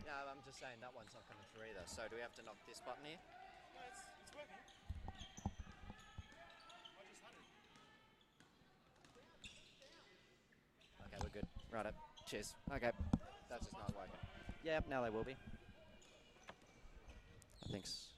No, I'm just saying that one's not coming through either. So do we have to knock this button here? No, it's working. I just had it. Okay, we're good. Right up. Cheers. Okay. That's just not working. Yep, now they will be. I think so.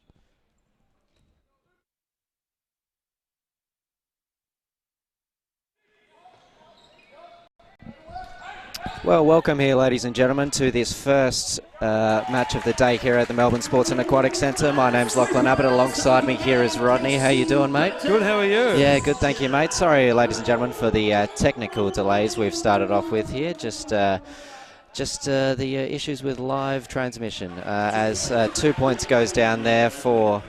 Well, welcome here, ladies and gentlemen, to this first match of the day here at the Melbourne Sports and Aquatic Centre. My name's Lachlan Abbott. Alongside me here is Rodney. How you doing, mate? Good, how are you? Yeah, good, thank you, mate. Sorry, ladies and gentlemen, for the technical delays we've started off with here. Just the issues with live transmission as 2 points goes down there for...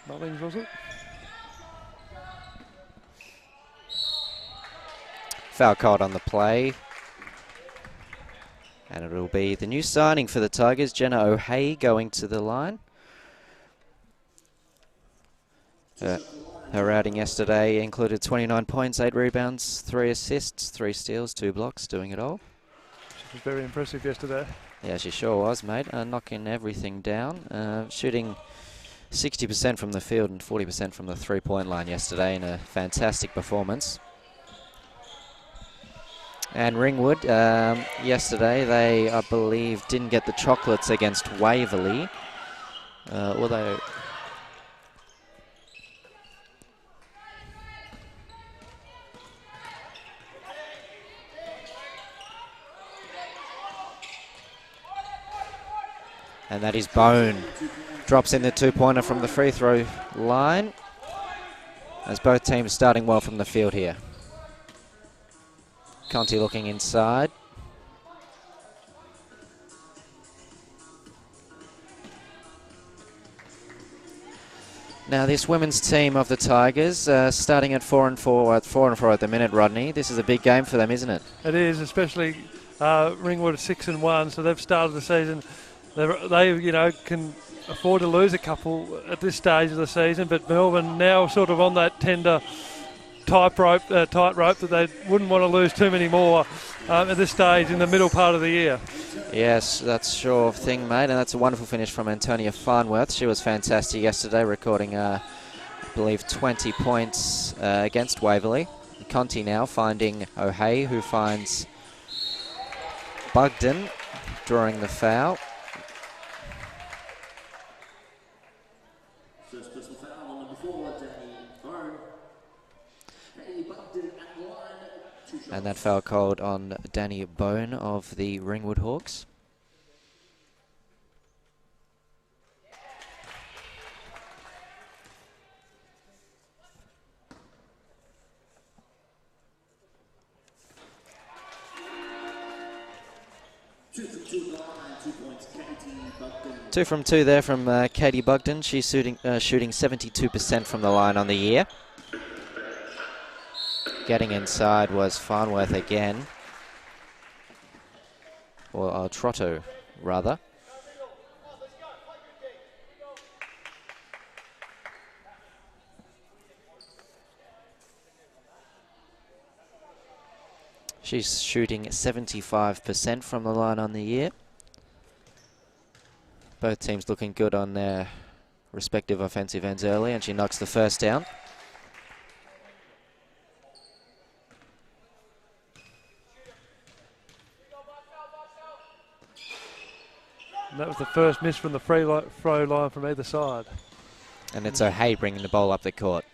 Mullings, was it? Foul called on the play. And it'll be the new signing for the Tigers, Jenna O'Hay, going to the line. Her outing yesterday included 29 points, 8 rebounds, 3 assists, 3 steals, 2 blocks, doing it all. She was very impressive yesterday. Yeah, she sure was, mate. Knocking everything down. Shooting 60% from the field and 40% from the three-point line yesterday in a fantastic performance. And Ringwood, yesterday, they, I believe, didn't get the chocolates against Waverley. Although... And that is Bone. Drops in the two-pointer from the free throw line. As both teams starting well from the field here. Conti looking inside. Now this women's team of the Tigers starting at 4-4 at the minute, Rodney. This is a big game for them, isn't it? It is, especially Ringwood 6-1, so they've started the season. They can afford to lose a couple at this stage of the season, but Melbourne now sort of on that tender tight rope that they wouldn't want to lose too many more at this stage in the middle part of the year. Yes, that's sure thing, mate, and that's a wonderful finish from Antonia Farnworth. She was fantastic yesterday, recording, I believe, 20 points against Waverley. Conti now finding O'Hay, who finds Bugden, drawing the foul. And that foul called on Danny Bone of the Ringwood Hawks. Two from two there from Katie Bugden. She's shooting 72% from the line on the year. Getting inside was Farnworth again. Or Trotto, rather. She's shooting 75% from the line on the year. Both teams looking good on their respective offensive ends early, and she knocks the first down. And that was the first miss from the free throw line from either side. And it's O'Hay bringing the ball up the court.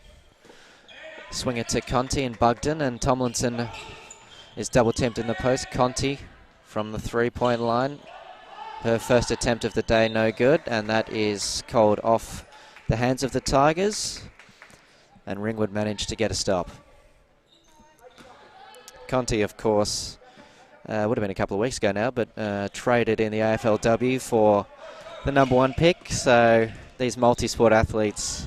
Swing it to Conti and Bugden, and Tomlinson is double teamed in the post. Conti from the three-point line. Her first attempt of the day, no good, and that is called off the hands of the Tigers. And Ringwood managed to get a stop. Conti, of course, would have been a couple of weeks ago now, but traded in the AFLW for the #1 pick. So these multi-sport athletes,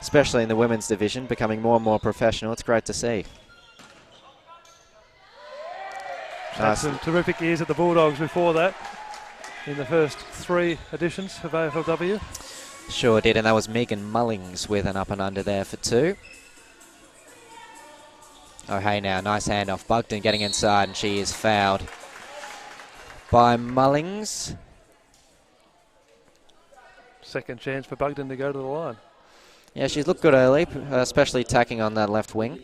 especially in the women's division, becoming more and more professional. It's great to see. Had some terrific years at the Bulldogs before that, in the first 3 editions of AFLW. Sure did, and that was Megan Mullings with an up and under there for 2. O'Hay now, nice handoff. Bugden getting inside, and she is fouled by Mullings. Second chance for Bugden to go to the line. Yeah, she's looked good early, especially tacking on that left wing.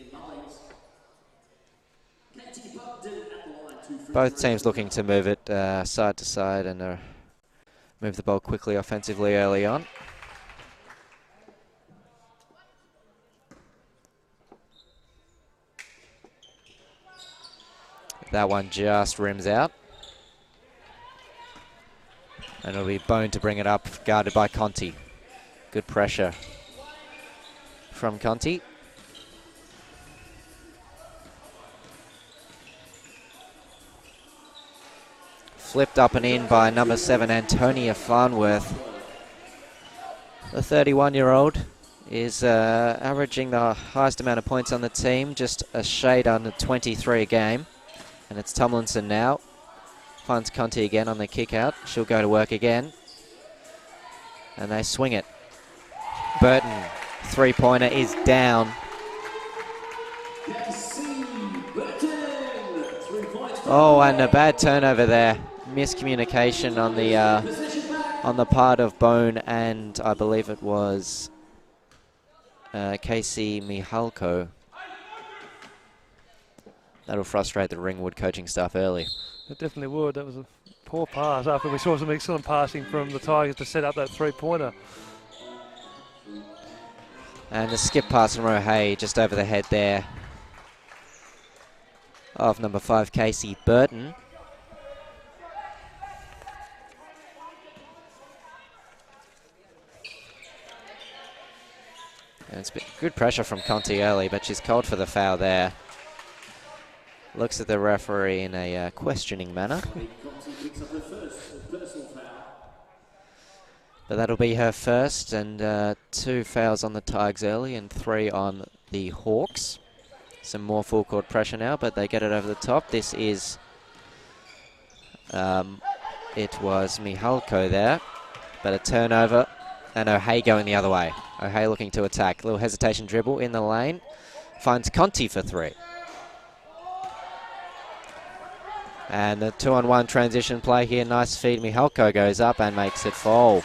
Both teams looking to move it side to side and move the ball quickly offensively early on. That one just rims out. And it'll be Bone to bring it up, guarded by Conti. Good pressure from Conti. Flipped up and in by number 7, Antonia Farnworth. The 31-year-old is averaging the highest amount of points on the team, just a shade under 23 a game. And it's Tomlinson now. Finds Conti again on the kick out. She'll go to work again. And they swing it. Burton, three-pointer is down. Oh, and a bad turnover there. Miscommunication on the part of Bone and I believe it was Casey Mihalko. That'll frustrate the Ringwood coaching staff early. It definitely would. That was a poor pass after we saw some excellent passing from the Tigers to set up that three-pointer. And the skip pass from O'Hay just over the head there of number 5, Casey Burton. And it's been good pressure from Conti early, but she's called for the foul there. Looks at the referee in a questioning manner. But that'll be her first, and 2 fouls on the Tigers early and 3 on the Hawks. Some more full court pressure now, but they get it over the top. This is, it was Mihalko there, but a turnover, and O'Hay going the other way. O'Hay looking to attack. Little hesitation dribble in the lane. Finds Conti for 3. And the 2-on-1 transition play here. Nice feed. Mihalko goes up and makes it fall.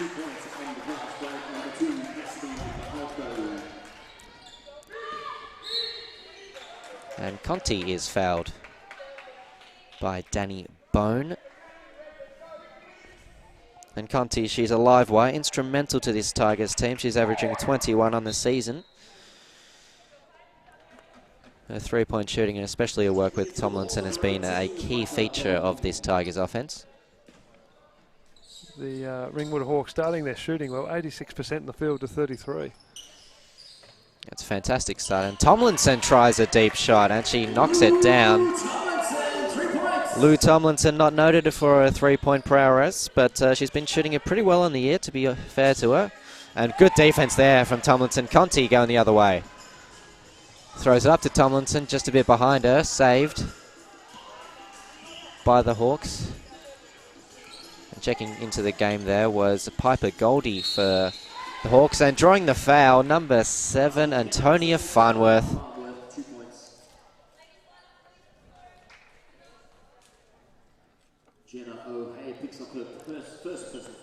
And Conti is fouled by Danny Bone. And Conti, she's a live wire, instrumental to this Tigers team. She's averaging 21 on the season. Her three-point shooting, and especially her work with Tomlinson, has been a key feature of this Tigers offense. The Ringwood Hawks starting their shooting well, 86% in the field to 33. That's a fantastic start. And Tomlinson tries a deep shot, and she knocks it down. Lou Tomlinson not noted for her three-point prowess, but she's been shooting it pretty well in the year, to be fair to her. And good defense there from Tomlinson. Conti going the other way. Throws it up to Tomlinson, just a bit behind her. Saved by the Hawks. And checking into the game there was Piper Goldie for the Hawks. And drawing the foul, number 7, Antonia Farnworth.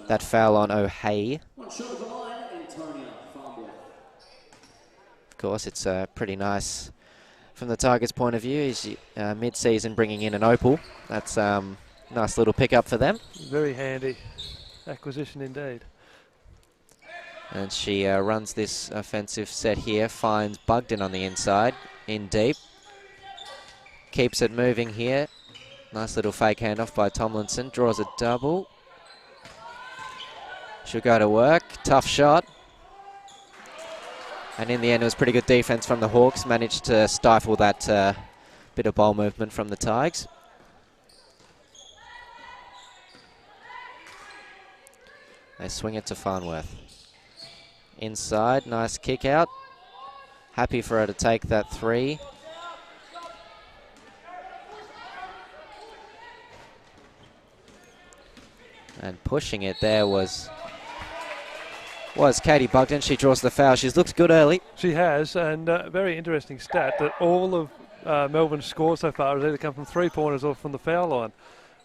That foul on O'Hay. Of course, it's pretty nice from the Tigers' point of view. Is mid-season bringing in an opal. That's nice little pickup for them. Very handy acquisition indeed. And she runs this offensive set here, finds Bugden on the inside, in deep. Keeps it moving here. Nice little fake handoff by Tomlinson, draws a double. She'll go to work, tough shot. And in the end, it was pretty good defense from the Hawks. Managed to stifle that bit of ball movement from the Tigers. They swing it to Farnworth. Inside, nice kick out. Happy for her to take that 3. And pushing it there was Katie Bugden. She draws the foul. She's looked good early. She has, and very interesting stat that all of Melbourne scored so far has either come from 3-pointers or from the foul line.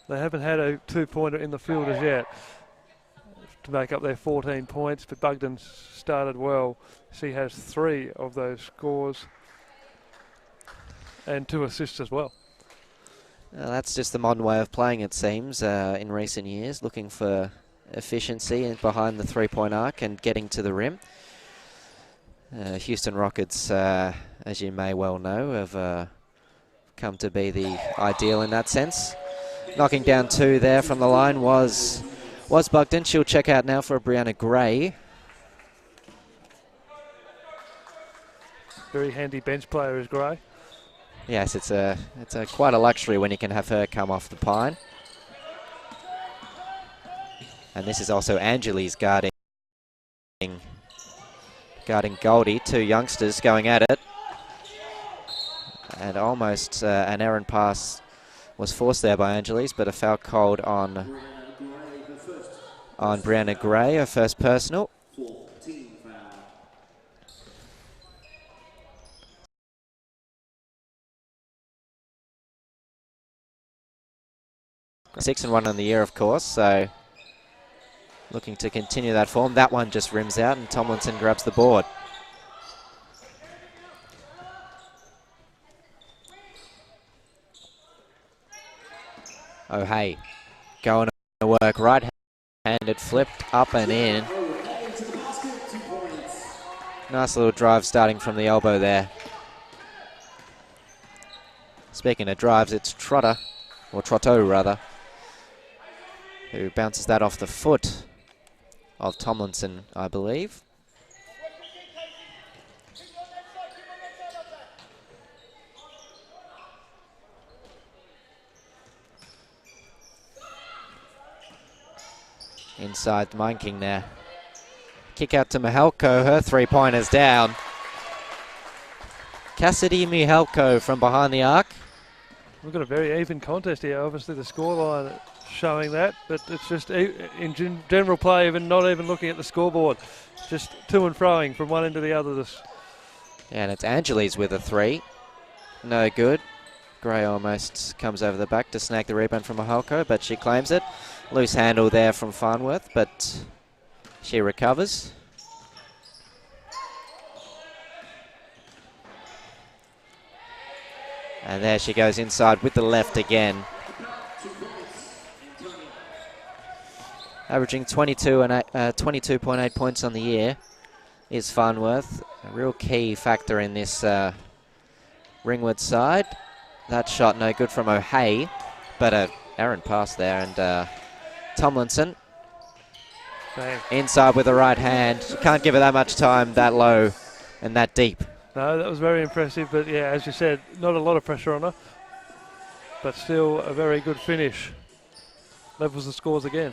They haven't had a 2-pointer in the field as yet to make up their 14 points, but Bugden started well. She has 3 of those scores and 2 assists as well. That's just the modern way of playing, it seems, in recent years, looking for efficiency behind the 3-point arc and getting to the rim. Houston Rockets, as you may well know, have come to be the ideal in that sense. Knocking down 2 there from the line was Bugden. She'll check out now for Brianna Gray. Very handy bench player is Gray. Yes, it's quite a luxury when you can have her come off the pine. And this is also Angeli's guarding Goldie. 2 youngsters going at it. And almost an errant pass was forced there by Angeli's, but a foul called on Brianna Gray, her first personal. Six and 1 on the year, of course, so looking to continue that form. That one just rims out and Tomlinson grabs the board. O'Hay going to work, right-handed flipped up and in. Nice little drive starting from the elbow there. Speaking of drives, it's Trotter, or Trotto rather, who bounces that off the foot of Tomlinson, I believe. Inside Mine King there. Kick out to Mihalko, her 3-pointer's down. Cassidy Mihalko from behind the arc. We've got a very even contest here. Obviously the scoreline showing that, but it's just in general play, even not even looking at the scoreboard, just to and froing from one end to the other. Yeah, and it's Angeli's with a 3. No good. Gray almost comes over the back to snag the rebound from Mihalko, but she claims it. Loose handle there from Farnworth, but she recovers. And there she goes inside with the left again. Averaging 22.8 points on the year is Farnworth. A real key factor in this Ringwood side. That shot no good from O'Hay, but an errant pass there, and Tomlinson inside with the right hand. You can't give her that much time that low and that deep. No, that was very impressive, but yeah, as you said, not a lot of pressure on her, but still a very good finish. Levels the scores again.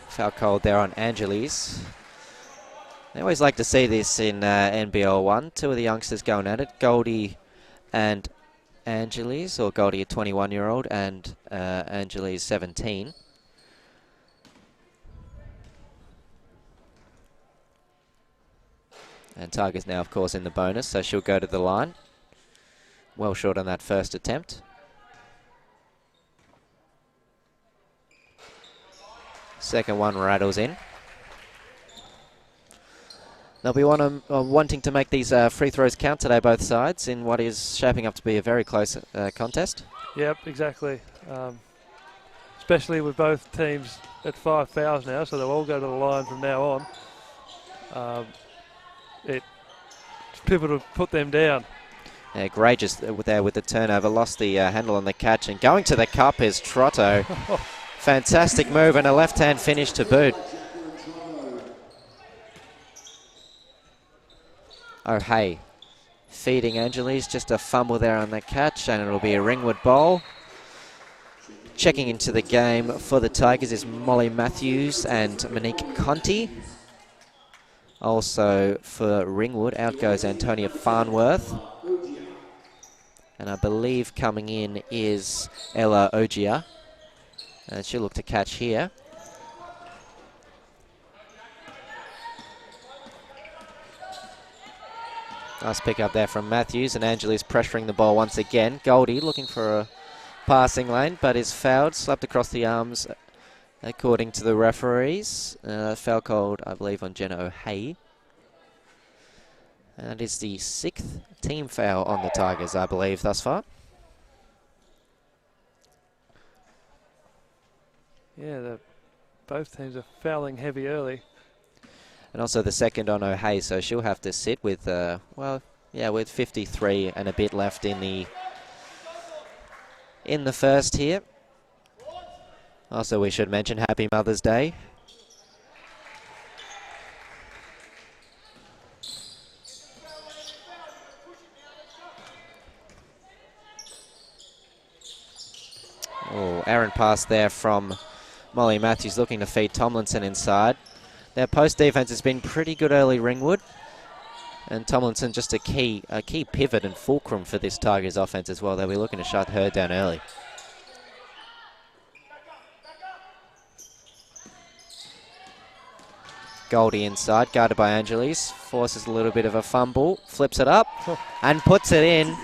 Foul called there on Angeli's. I always like to see this in NBL1. 2 of the youngsters going at it. Goldie and Angeli's, or Goldie a 21-year-old and Angeli's 17. And Tiger's now, of course, in the bonus, so she'll go to the line. Well short on that first attempt. Second one rattles in. They'll be wanting to make these free throws count today, both sides, in what is shaping up to be a very close contest. Yep, exactly. Especially with both teams at 5 fouls now, so they'll all go to the line from now on. It's pivotal to put them down. Yeah, Gray just there with the turnover, lost the handle on the catch, and going to the cup is Trotto. Fantastic move and a left-hand finish to boot. O'Hay feeding Angeli's, just a fumble there on the catch, and it'll be a Ringwood bowl. Checking into the game for the Tigers is Molly Matthews and Monique Conti. Also for Ringwood, out goes Antonia Farnworth. And I believe coming in is Ella Ogier. And she'll look to catch here. Nice pick up there from Matthews, and Angelis pressuring the ball once again. Goldie looking for a passing lane, but is fouled, slapped across the arms according to the referees. Foul called, I believe, on Jenna O'Hay. And it is the 6th team foul on the Tigers, I believe, thus far. Yeah, both teams are fouling heavy early. And also the second on O'Hay, so she'll have to sit with, with 53 and a bit left in the first here. Also, we should mention Happy Mother's Day. Oh, errant pass there from Molly Matthews looking to feed Tomlinson inside. Their post defense has been pretty good early, Ringwood. And Tomlinson just a key pivot and fulcrum for this Tigers offense as well. They'll be looking to shut her down early. Goldie inside, guarded by Angelis. Forces a little bit of a fumble, flips it up and puts it in.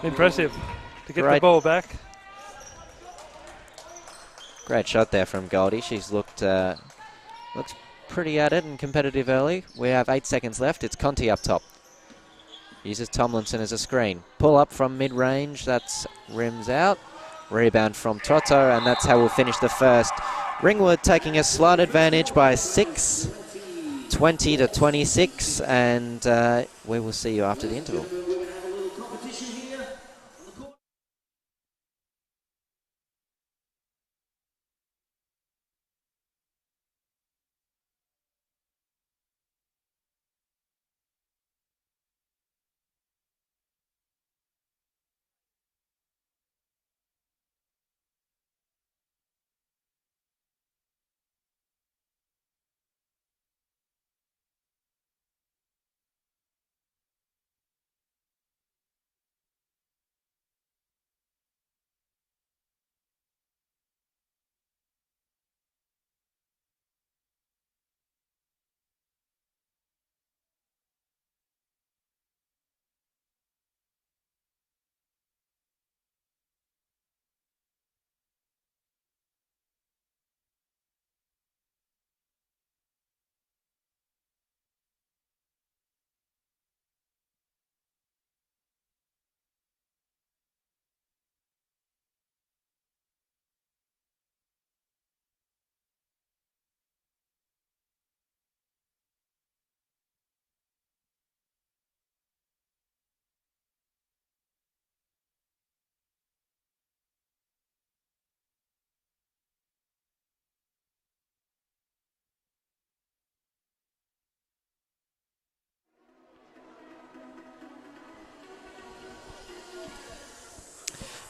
Impressive to get the ball back. Great shot there from Goldie. She's looked pretty at it and competitive early. We have 8 seconds left. It's Conti up top. Uses Tomlinson as a screen. Pull up from mid-range. That's rims out. Rebound from Trotto, and that's how we'll finish the first. Ringwood taking a slight advantage by 6, 20-26, and we will see you after the interval.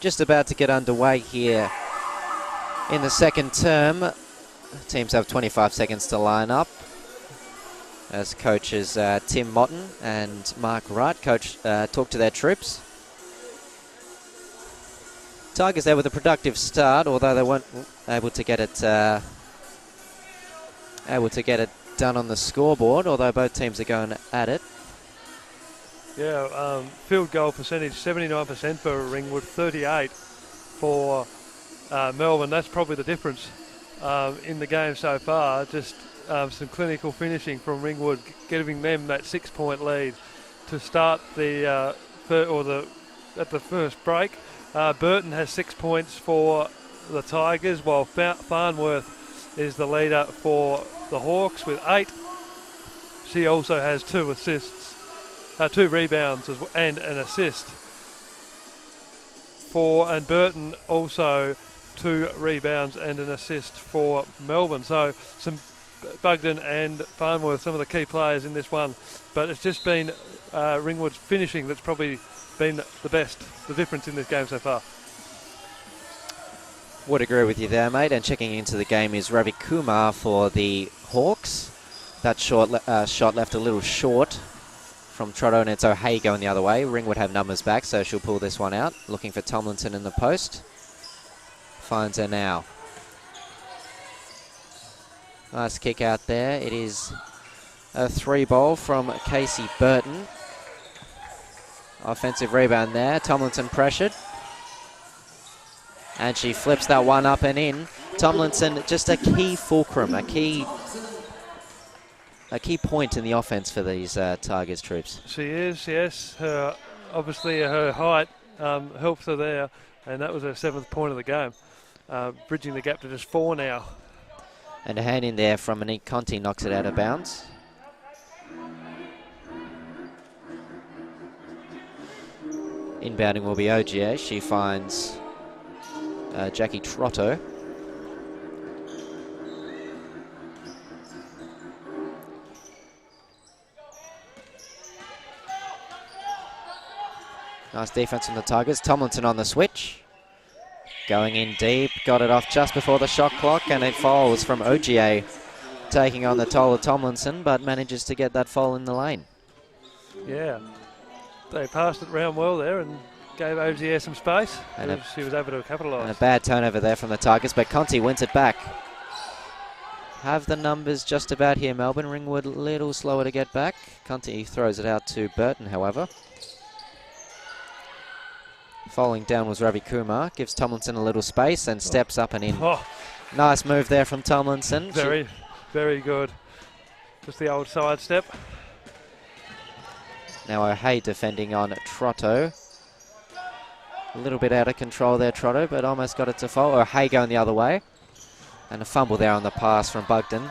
Just about to get underway here in the second term. Teams have 25 seconds to line up as coaches Tim Motton and Mark Wright talk to their troops. Tigers there with a productive start, although they weren't able to get it done on the scoreboard, although both teams are going at it. Yeah, field goal percentage 79% for Ringwood, 38 for Melbourne. That's probably the difference in the game so far. Just some clinical finishing from Ringwood, giving them that 6-point lead to start at the first break. Burton has 6 points for the Tigers, while Farnworth is the leader for the Hawks with 8. She also has 2 assists. 2 rebounds and an assist and Burton also 2 rebounds and an assist for Melbourne. So some Bugden and Farnworth, some of the key players in this one, but it's just been Ringwood's finishing that's probably been the difference in this game so far. Would agree with you there, mate. And checking into the game is Ravi Kumar for the Hawks. That shot left a little short from Trotto, and it's O'Hay going the other way. Ringwood have numbers back, so she'll pull this one out. Looking for Tomlinson in the post. Finds her now. Nice kick out there. It is A 3-ball from Casey Burton. Offensive rebound there. Tomlinson pressured. And she flips that one up and in. Tomlinson, just a key fulcrum, a key point in the offense for these Tigers troops. She is, yes. Obviously, her height helps her there, and that was her 7th point of the game, bridging the gap to just 4 now. And a hand in there from Monique Conti knocks it out of bounds. Inbounding will be Ogier. She finds Jackie Trotto. Nice defense from the Tigers. Tomlinson on the switch. Going in deep. Got it off just before the shot clock, and it falls from Ogier, taking on the toll of Tomlinson, but manages to get that foul in the lane. Yeah. They passed it round well there and gave Ogier some space. And she was able to capitalise. And a bad turnover there from the Tigers, but Conti wins it back. Have the numbers just about here, Melbourne. Ringwood a little slower to get back. Conti throws it out to Burton, however. Falling down was Ravi Kumar. Gives Tomlinson a little space and steps up and in. Oh. Nice move there from Tomlinson. Very, very good. Just the old side step. Now O'Hay defending on Trotto. A little bit out of control there, Trotto, but almost got it to fall. O'Hay going the other way. And a fumble there on the pass from Bugden.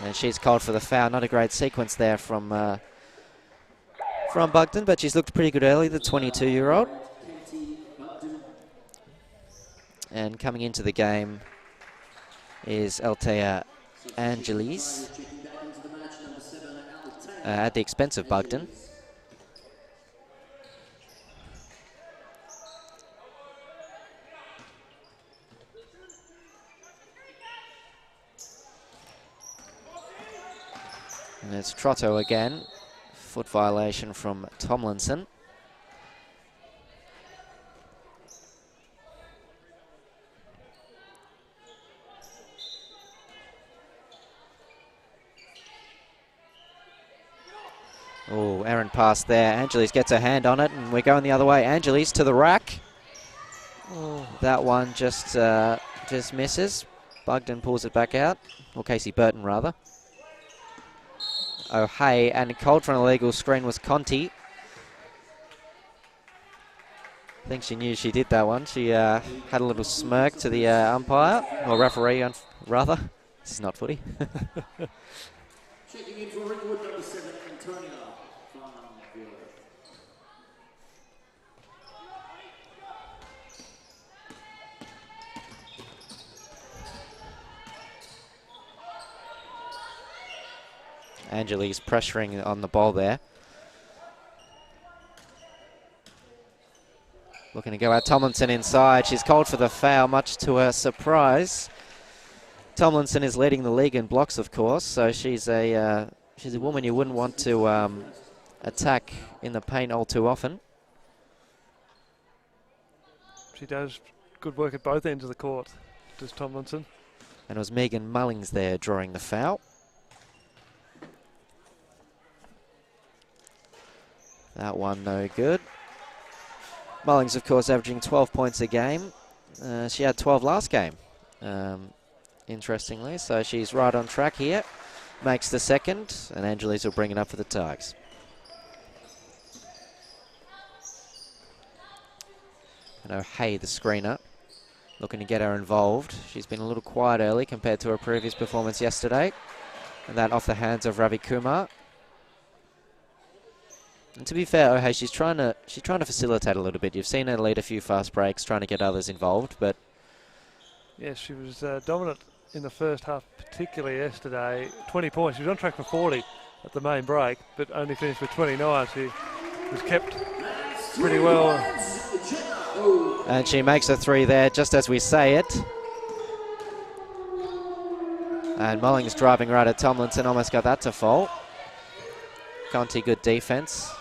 And she's called for the foul. Not a great sequence there from Bugden, but she's looked pretty good early, the 22-year-old. And coming into the game is Althea Angeles at the expense of Bugden. And it's Trotto again. Foot violation from Tomlinson. Oh, errant pass there. Angeles gets her hand on it, and we're going the other way. Angeles to the rack. Oh. That one just misses. Bugden pulls it back out, or Casey Burton rather. O'Hay, and called for an illegal screen was Conti. I think she knew she did that one. She had a little smirk to the umpire, or referee rather. This is not footy. Checking in for Ringwood, number 7, Antonia. Angeles pressuring on the ball there. Looking to go out. Tomlinson inside. She's called for the foul, much to her surprise. Tomlinson is leading the league in blocks, of course, so she's a woman you wouldn't want to attack in the paint all too often. She does good work at both ends of the court, does Tomlinson. And it was Megan Mullings there drawing the foul. That one no good. Mullings, of course, averaging 12 points a game. She had 12 last game, interestingly. So she's right on track here. Makes the second, and Angeles will bring it up for the Tigers. And O'Hay, the screener, looking to get her involved. She's been a little quiet early compared to her previous performance yesterday. And that off the hands of Ravi Kumar. And to be fair, O'Hay, she's trying to facilitate a little bit. You've seen her lead a few fast breaks, trying to get others involved, but yes, she was dominant in the first half, particularly yesterday. 20 points. She was on track for 40 at the main break, but only finished with 29. She was kept pretty well. And she makes a 3 there, just as we say it. And Mullings driving right at Tomlinson, almost got that to fall. Conti, good defense,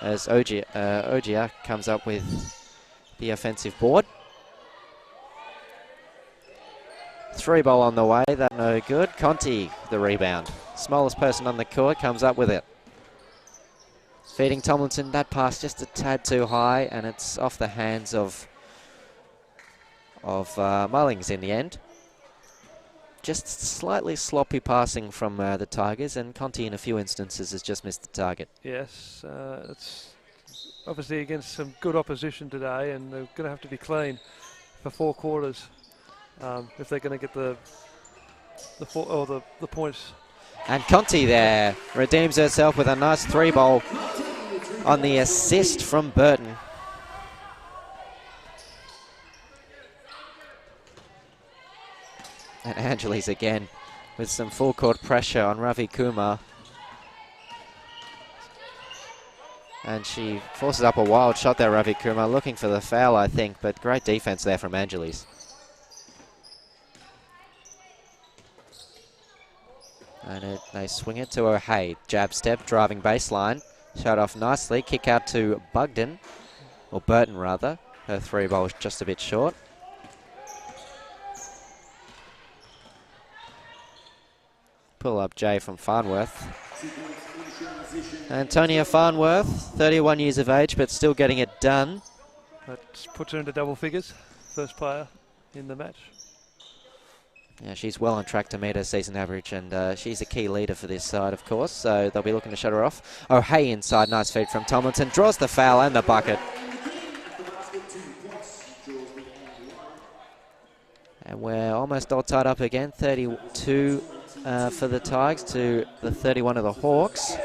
as Ogier comes up with the offensive board. Three ball on the way, that no good. Conti, the rebound. Smallest person on the court comes up with it. Feeding Tomlinson, that pass just a tad too high, and it's off the hands of Mullings in the end. Just slightly sloppy passing from the Tigers, and Conti in a few instances has just missed the target. Yes, it's obviously against some good opposition today, and they're going to have to be clean for 4 quarters if they're going to get the points. And Conti there redeems herself with a nice 3-ball on the assist from Burton. And Angeles again with some full court pressure on Ravi Kumar. And she forces up a wild shot there, Ravi Kumar, looking for the foul, I think, but great defense there from Angeles. And they swing it to O'Hay. Jab step, driving baseline. Shot off nicely. Kick out to Bugden, or Burton rather. Her 3-ball was just a bit short. Pull up Jay from Farnworth. Antonia Farnworth, 31 years of age, but still getting it done. That puts her into double figures. First player in the match. Yeah, she's well on track to meet her season average, and she's a key leader for this side, of course, so they'll be looking to shut her off. O'Hay inside, nice feed from Tomlinson, draws the foul and the bucket. And we're almost all tied up again, 32 for the Tigers to the 31 of the Hawks,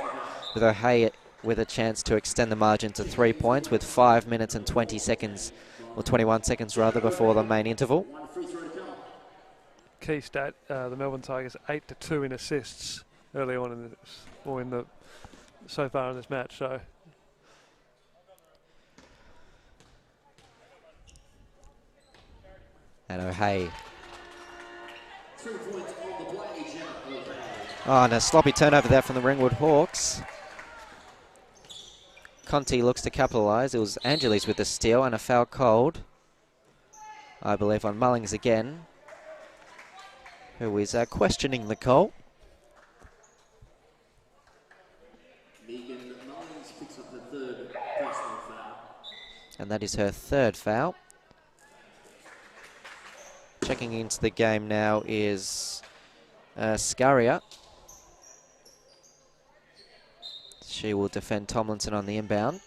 with O'Hay with a chance to extend the margin to 3 points with 5 minutes and 20 seconds, or 21 seconds rather, before the main interval. Key stat: the Melbourne Tigers 8-2 in assists early on in this, or in the so far in this match. So. And O'Hay. Oh, and a sloppy turnover there from the Ringwood Hawks. Conti looks to capitalise. It was Angeles with the steal and a foul called, I believe, on Mullings again, who is questioning the call. Picks up the 3rd personal foul. And that is her 3rd foul. Checking into the game now is Scaria. She will defend Tomlinson on the inbound.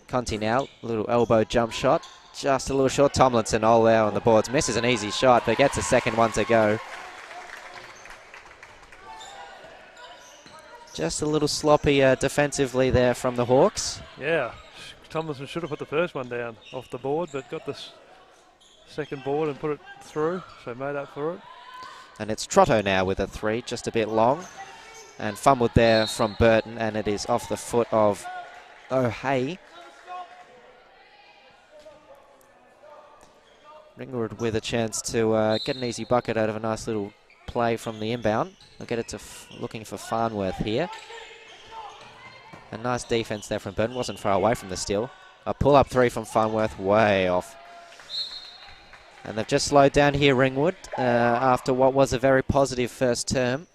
Conti now, little elbow jump shot. Just a little short. Tomlinson all there on the boards. Misses an easy shot, but gets a second one to go. Just a little sloppy defensively there from the Hawks. Yeah, Tomlinson should have put the first one down off the board, but got this second board and put it through, so made up for it. And it's Trotto now with a 3, just a bit long. And fumbled there from Burton, and it is off the foot of O'Hay. Ringwood with a chance to get an easy bucket out of a nice little play from the inbound. They'll get it to looking for Farnworth here. A nice defense there from Burton, wasn't far away from the steal. A pull-up 3 from Farnworth, way off. And they've just slowed down here, Ringwood, after what was a very positive first term.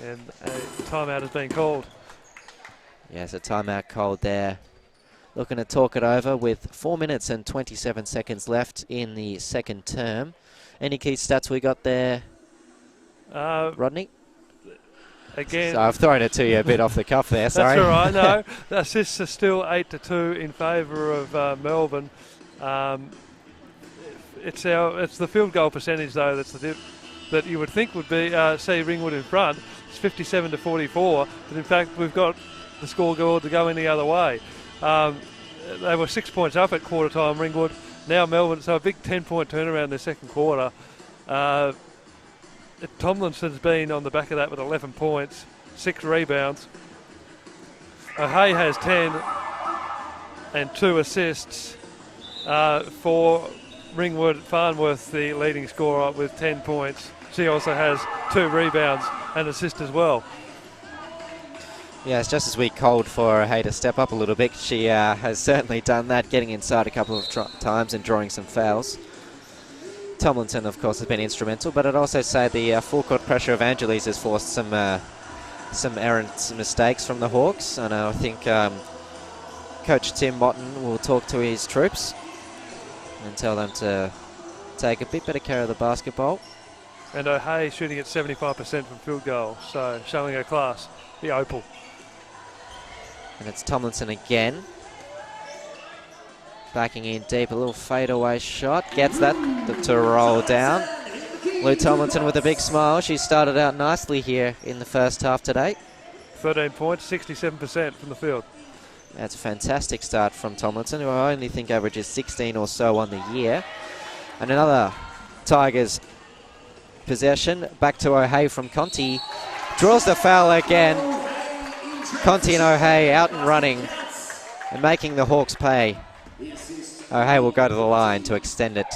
And a timeout has been called. Yes, a timeout called there. Looking to talk it over with 4 minutes and 27 seconds left in the second term. Any key stats we got there, Rodney? Again, So I've thrown it to you a bit off the cuff there, sorry. That's all right, no. The assists are still 8-2 in favour of Melbourne. It's the field goal percentage, though, that's the dip that you would think would be see Ringwood in front. It's 57-44, but in fact we've got the scoreboard to go in the other way. They were 6 points up at quarter time, Ringwood. Now Melbourne, so a big 10-point turnaround in the second quarter. Tomlinson's been on the back of that with 11 points, 6 rebounds. O'Hay has 10 and 2 assists for Ringwood. Farnworth, the leading scorer, with 10 points. She also has 2 rebounds and assist as well. Yeah, it's just as we called for O'Hay to step up a little bit. She has certainly done that, getting inside a couple of times and drawing some fouls. Tomlinson, of course, has been instrumental, but I'd also say the full court pressure of Angeles has forced some errant mistakes from the Hawks, and I think Coach Tim Motton will talk to his troops and tell them to take a bit better care of the basketball. And O'Hay shooting at 75% from field goal, so showing her class, the opal. And it's Tomlinson again. Backing in deep, a little fadeaway shot. Gets that to roll down. Lou Tomlinson with a big smile. She started out nicely here in the first half today. 13 points, 67% from the field. That's a fantastic start from Tomlinson, who I only think averages 16 or so on the year. And another Tigers possession. Back to O'Hay from Conti. Draws the foul again. Conti and O'Hay out and running and making the Hawks pay. O'Hay will go to the line to extend it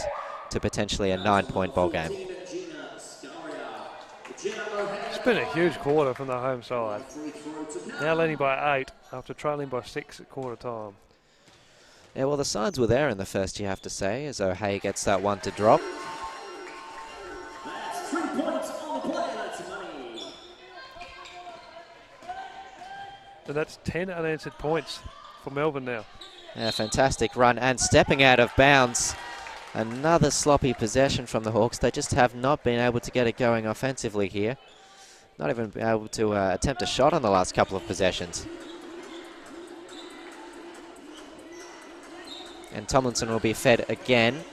to potentially a 9-point ball game. It's been a huge quarter from the home side. Now leading by 8 after trailing by 6 at quarter time. Yeah, well, the signs were there in the first, you have to say, as O'Hay gets that one to drop. That's 3 points on the play. That's money. And that's 10 unanswered points for Melbourne now. Yeah, fantastic run, and stepping out of bounds. Another sloppy possession from the Hawks. They just have not been able to get it going offensively here. Not even been able to attempt a shot on the last couple of possessions. And Tomlinson will be fed again.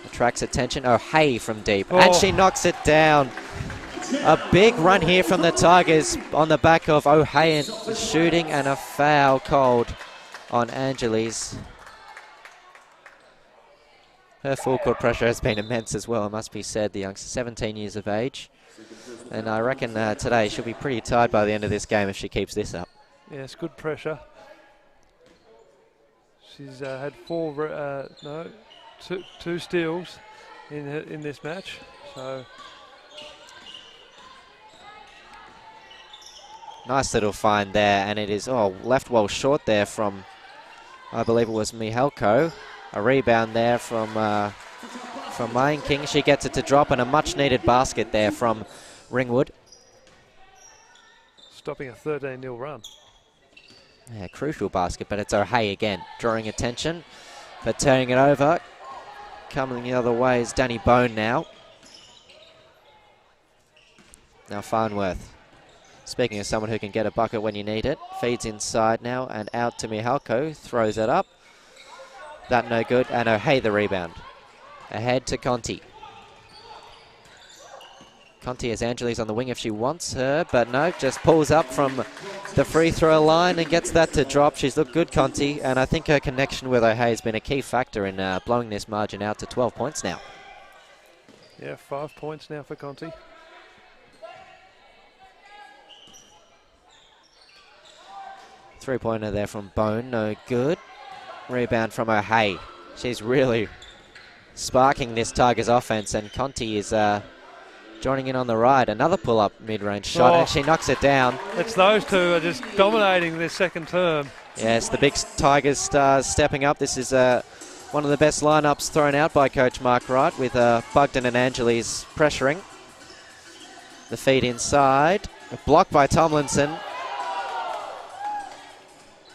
Attracts attention. O'Hay from deep. And she knocks it down. A big run here from the Tigers on the back of O'Hay shooting, and a foul called on Angeles. Her full court pressure has been immense as well, it must be said. The youngster, 17 years of age. And I reckon today she'll be pretty tired by the end of this game if she keeps this up. Yes, good pressure. She's had two steals in this match. So nice little find there, and it is left well short there from, I believe it was Mihalko. A rebound there from Mayan King. She gets it to drop, and a much-needed basket there from Ringwood. Stopping a 13-0 run. Yeah, crucial basket, but it's O'Hay again, drawing attention, but turning it over. Coming the other way is Danny Bone now. Now Farnworth. Speaking of someone who can get a bucket when you need it, feeds inside now and out to Mihalko, throws it up. That no good, and O'Hay the rebound. Ahead to Conti. Conti has Angeles on the wing if she wants her, but no, just pulls up from the free throw line and gets that to drop. She's looked good, Conti, and I think her connection with O'Hay has been a key factor in blowing this margin out to 12 points now. Yeah, 5 points now for Conti. Three-pointer there from Bone, no good. Rebound from O'Hay. She's really sparking this Tigers offense, and Conti is joining in on the right. Another pull-up mid-range shot, and she knocks it down. It's those two are just dominating this second term. Yes, the big Tigers stars stepping up. This is one of the best lineups thrown out by Coach Mark Wright, with Bugden and Angeles pressuring. The feed inside, blocked by Tomlinson.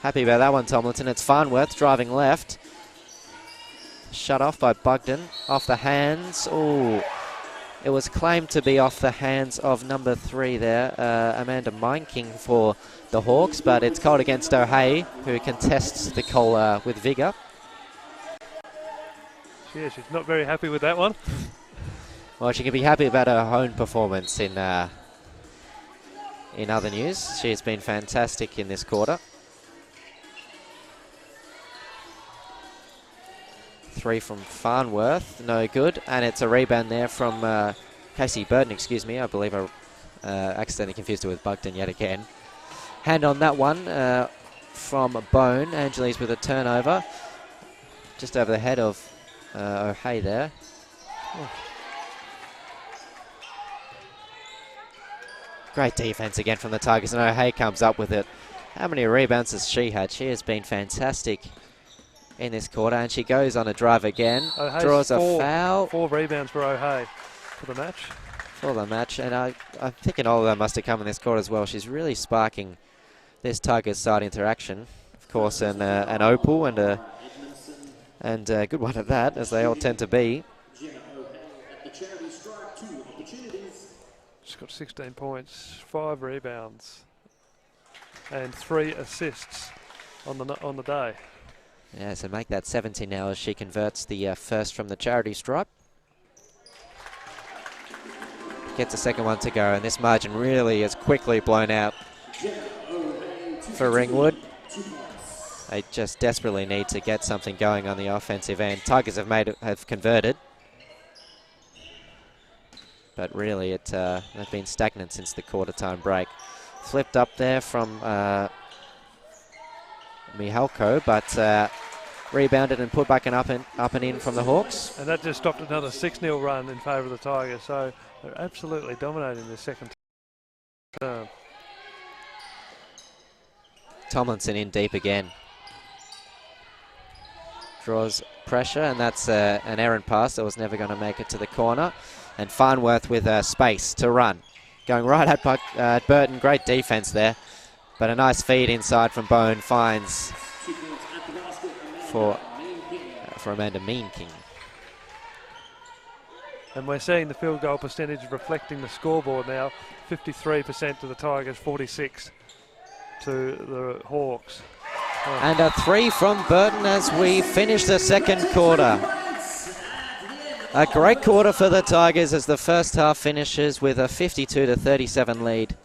Happy about that one, Tomlinson. It's Farnworth driving left. Shut off by Bugden. Off the hands. Oh, it was claimed to be off the hands of number 3 there, Amanda Meinking for the Hawks, but it's called against O'Hay, who contests the call with vigour. Yeah, she's not very happy with that one. Well, she can be happy about her own performance in other news. She has been fantastic in this quarter. 3 from Farnworth, no good, and it's a rebound there from Casey Burton, excuse me. I believe I accidentally confused her with Bugden yet again. Hand on that one from Bone. Angeles with a turnover, just over the head of O'Hay there. Oh. Great defense again from the Tigers, and O'Hay comes up with it. How many rebounds has she had? She has been fantastic in this quarter, and she goes on a drive again. O'Hay's Draws a foul. 4 rebounds for O'Hay for the match. For the match, and I'm thinking all of them must have come in this quarter as well. She's really sparking this Tigers side interaction. Of course, an opal and a good one at that, as they all tend to be. She's got 16 points, 5 rebounds, and 3 assists on the day. Yeah, so make that 17 now as she converts the first from the charity stripe. Gets a second one to go, and this margin really is quickly blown out for Ringwood. They just desperately need to get something going on the offensive end. Tigers have converted, but really they've been stagnant since the quarter time break. Flipped up there from Mihalko, but rebounded and put back and up and in from the Hawks. And that just stopped another 6-0 run in favour of the Tigers. So they're absolutely dominating this second term. Tomlinson in deep again. Draws pressure, and that's an errant pass that was never going to make it to the corner. And Farnworth with space to run. Going right at Burton. Great defence there. But a nice feed inside from Bone finds for Amanda Meanking. And we're seeing the field goal percentage reflecting the scoreboard now. 53% to the Tigers, 46 to the Hawks. Oh. And a 3 from Burton as we finish the second quarter. A great quarter for the Tigers as the first half finishes with a 52-37 lead.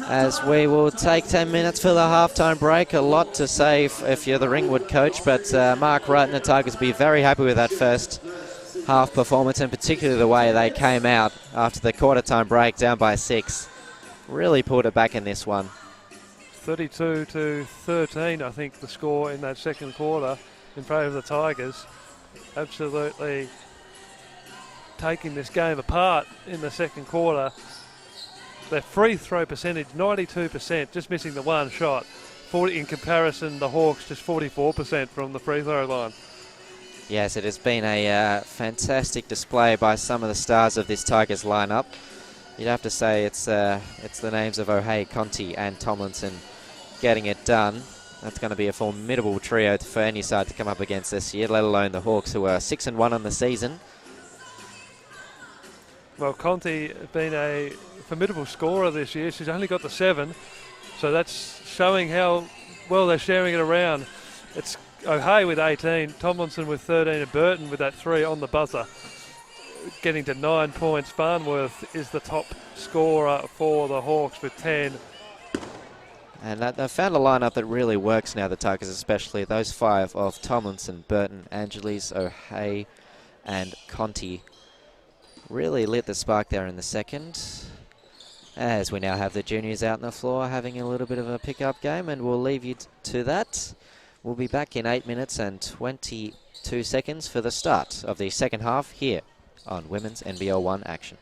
As we will take 10 minutes for the halftime break. A lot to say if you're the Ringwood coach, but Mark Wright and the Tigers will be very happy with that first half performance, and particularly the way they came out after the quarter time break down by 6. Really pulled it back in this one. 32-13, I think, the score in that second quarter in favour of the Tigers. Absolutely taking this game apart in the second quarter. Their free throw percentage, 92%, just missing the one shot. 40 in comparison, the Hawks just 44% from the free throw line. Yes, it has been a fantastic display by some of the stars of this Tigers lineup. You'd have to say it's the names of O'Hay, Conti and Tomlinson getting it done. That's going to be a formidable trio for any side to come up against this year, let alone the Hawks, who are 6-1 on the season. Well, Conti been a formidable scorer this year. She's only got the 7, so that's showing how well they're sharing it around. It's O'Hay with 18, Tomlinson with 13, and Burton with that 3 on the buzzer. Getting to 9 points. Farnworth is the top scorer for the Hawks with 10. And they've found a lineup that really works now, the Tigers especially. Those 5 of Tomlinson, Burton, Angeles, O'Hay and Conti really lit the spark there in the second. As we now have the juniors out on the floor having a little bit of a pick-up game, and we'll leave you to that. We'll be back in 8 minutes and 22 seconds for the start of the second half here on Women's NBL1 action.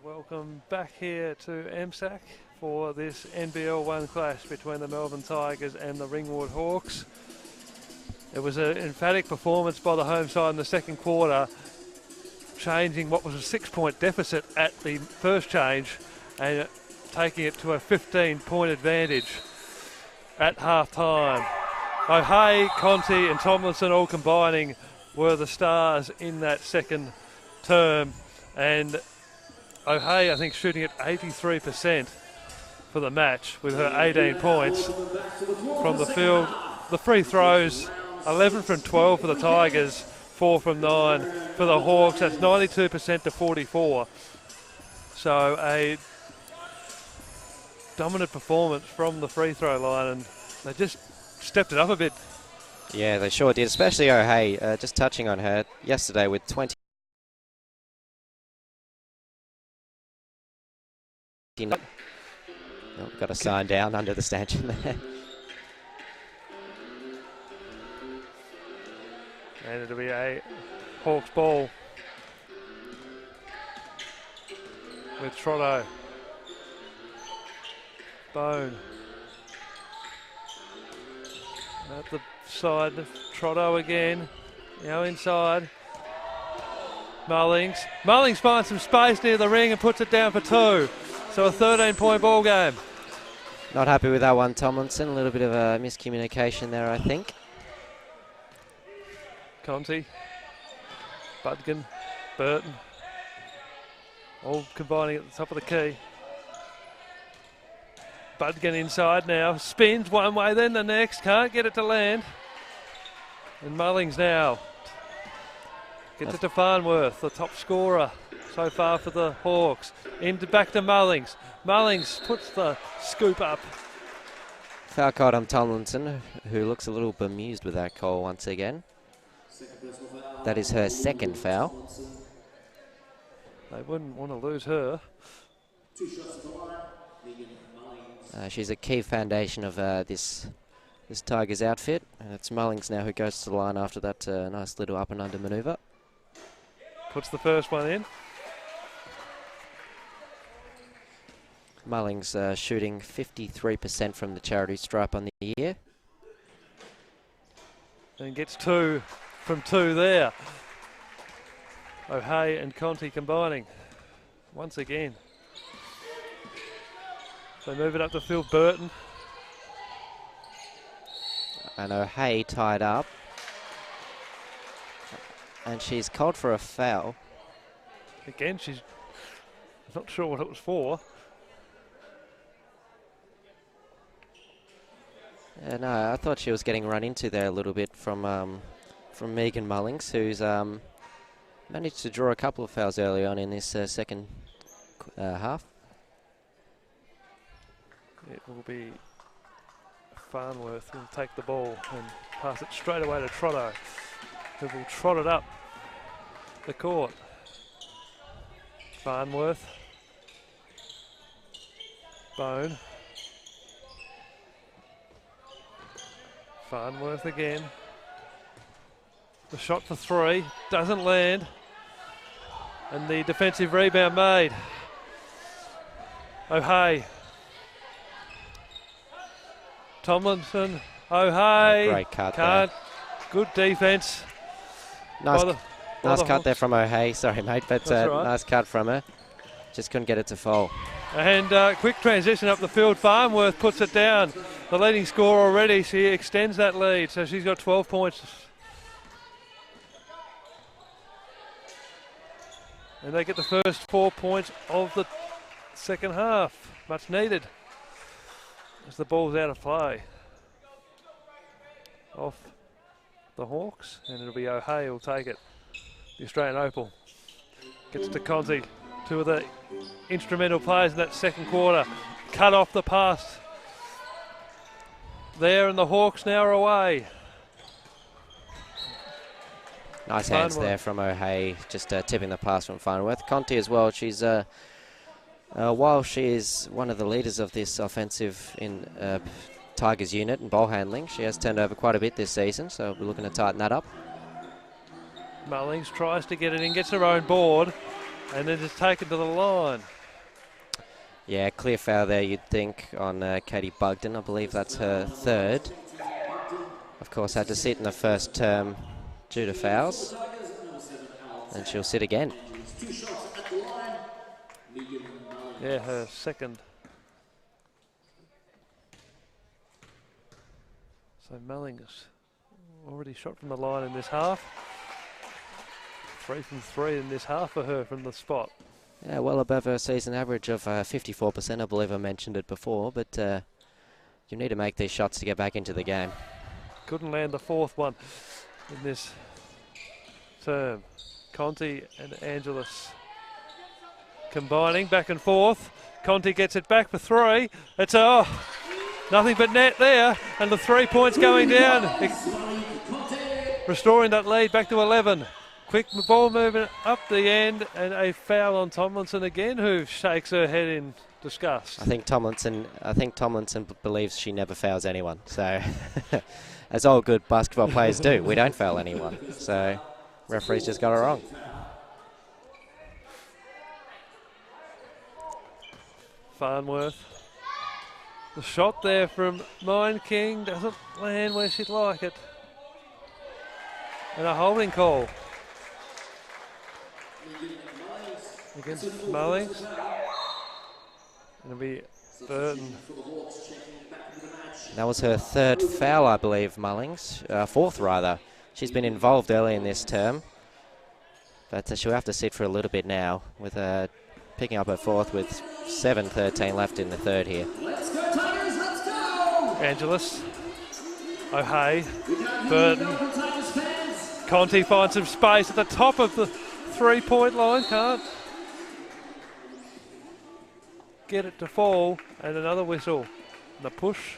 Welcome back here to MSAC for this NBL1 clash between the Melbourne Tigers and the Ringwood Hawks. It was an emphatic performance by the home side in the second quarter, changing what was a 6-point deficit at the first change and taking it to a 15-point advantage at half-time. O'Hea, Conti and Tomlinson all combining were the stars in that second term, and O'Hea, I think, shooting at 83% for the match with her 18 points from the field. The free throws, 11 from 12 for the Tigers, 4 from 9 for the Hawks. That's 92% to 44. So a dominant performance from the free throw line, and they just stepped it up a bit. Yeah, they sure did, especially O'Hea, just touching on her yesterday with 20. Oh, got a sign down under the stanchion there. And it'll be a Hawks ball with Trotto. Bone. At the side of Trotto again. Now inside. Mullings. Mullings finds some space near the ring and puts it down for 2. So a 13-point ball game. Not happy with that one, Tomlinson. A little bit of a miscommunication there, I think. Conti, Budgen, Burton, all combining at the top of the key. Budgen inside now, spins one way then the next, can't get it to land. And Mullings now gets it to Farnworth, the top scorer so far for the Hawks. Back to Mullings. Mullings puts the scoop up. Foul called on Tomlinson, who looks a little bemused with that call once again. That is her second foul. They wouldn't want to lose her. She's a key foundation of this Tigers outfit, and it's Mullings now who goes to the line after that nice little up and under manoeuvre. Puts the first one in. Mullings shooting 53% from the charity stripe on the year. And gets 2 from 2 there. O'Hea and Conti combining once again. They move it up the field. Burton. And O'Hea tied up. And she's called for a foul. Again, she's not sure what it was for. No, I thought she was getting run into there a little bit from Megan Mullings, who's managed to draw a couple of fouls early on in this second half. It will be Farnworth who will take the ball and pass it straight away to Trotto, who will trot it up the court. Farnworth. Bone. Farnworth again. The shot for 3 doesn't land, and the defensive rebound made. O'Hea. Tomlinson. O'Hea. Great cut Can't. Good defense. Nice cut there from O'Hea. Sorry, mate, but right. Nice cut from her. Just couldn't get it to fall. And quick transition up the field. Farnworth puts it down. The leading scorer already. She extends that lead, so she's got 12 points. And they get the first 4 points of the second half. Much needed. As the ball's out of play. Off the Hawks, and it'll be O'Hea who'll take it. The Australian Opal gets to Conti. 2 of the instrumental players in that second quarter. Cut off the pass there, and the Hawks now are away. Nice hands there from O'Hea, just tipping the pass from Farnworth. Conti as well, she's while she is one of the leaders of this offensive in Tigers unit and ball handling, she has turned over quite a bit this season, so we're looking to tighten that up. Mullings tries to get it in, gets her own board, and then is taken to the line. Yeah, clear foul there, you'd think, on Katie Bugden. I believe that's her third. Of course, had to sit in the first term due to fouls. And she'll sit again. Yeah, her second. So Mullings already shot from the line in this half. 3 from 3 in this half for her from the spot. Yeah, well above her season average of 54%. I believe I mentioned it before, but you need to make these shots to get back into the game. Couldn't land the fourth one in this term. Conti and Angelis combining back and forth. Conti gets it back for 3. It's nothing but net there, and the 3 points going down, restoring that lead back to 11. Quick ball movement up the end, and a foul on Tomlinson again, who shakes her head in disgust. I think Tomlinson believes she never fouls anyone. So, as all good basketball players do, we don't foul anyone. So, referee's just got it wrong. Farnworth. The shot there from Mine King doesn't land where she'd like it. And a holding call against Mullings. It'll be Burton. That was her third foul, I believe, Mullings. Fourth, rather. She's been involved early in this term. But she'll have to sit for a little bit now, with picking up her fourth with 7:13 left in the third here. Let's go, Tigers, let's go! Angelis. O'Hay. Burton. Conti finds some space at the top of the 3-point line. Can't get it to fall, and another whistle. The push.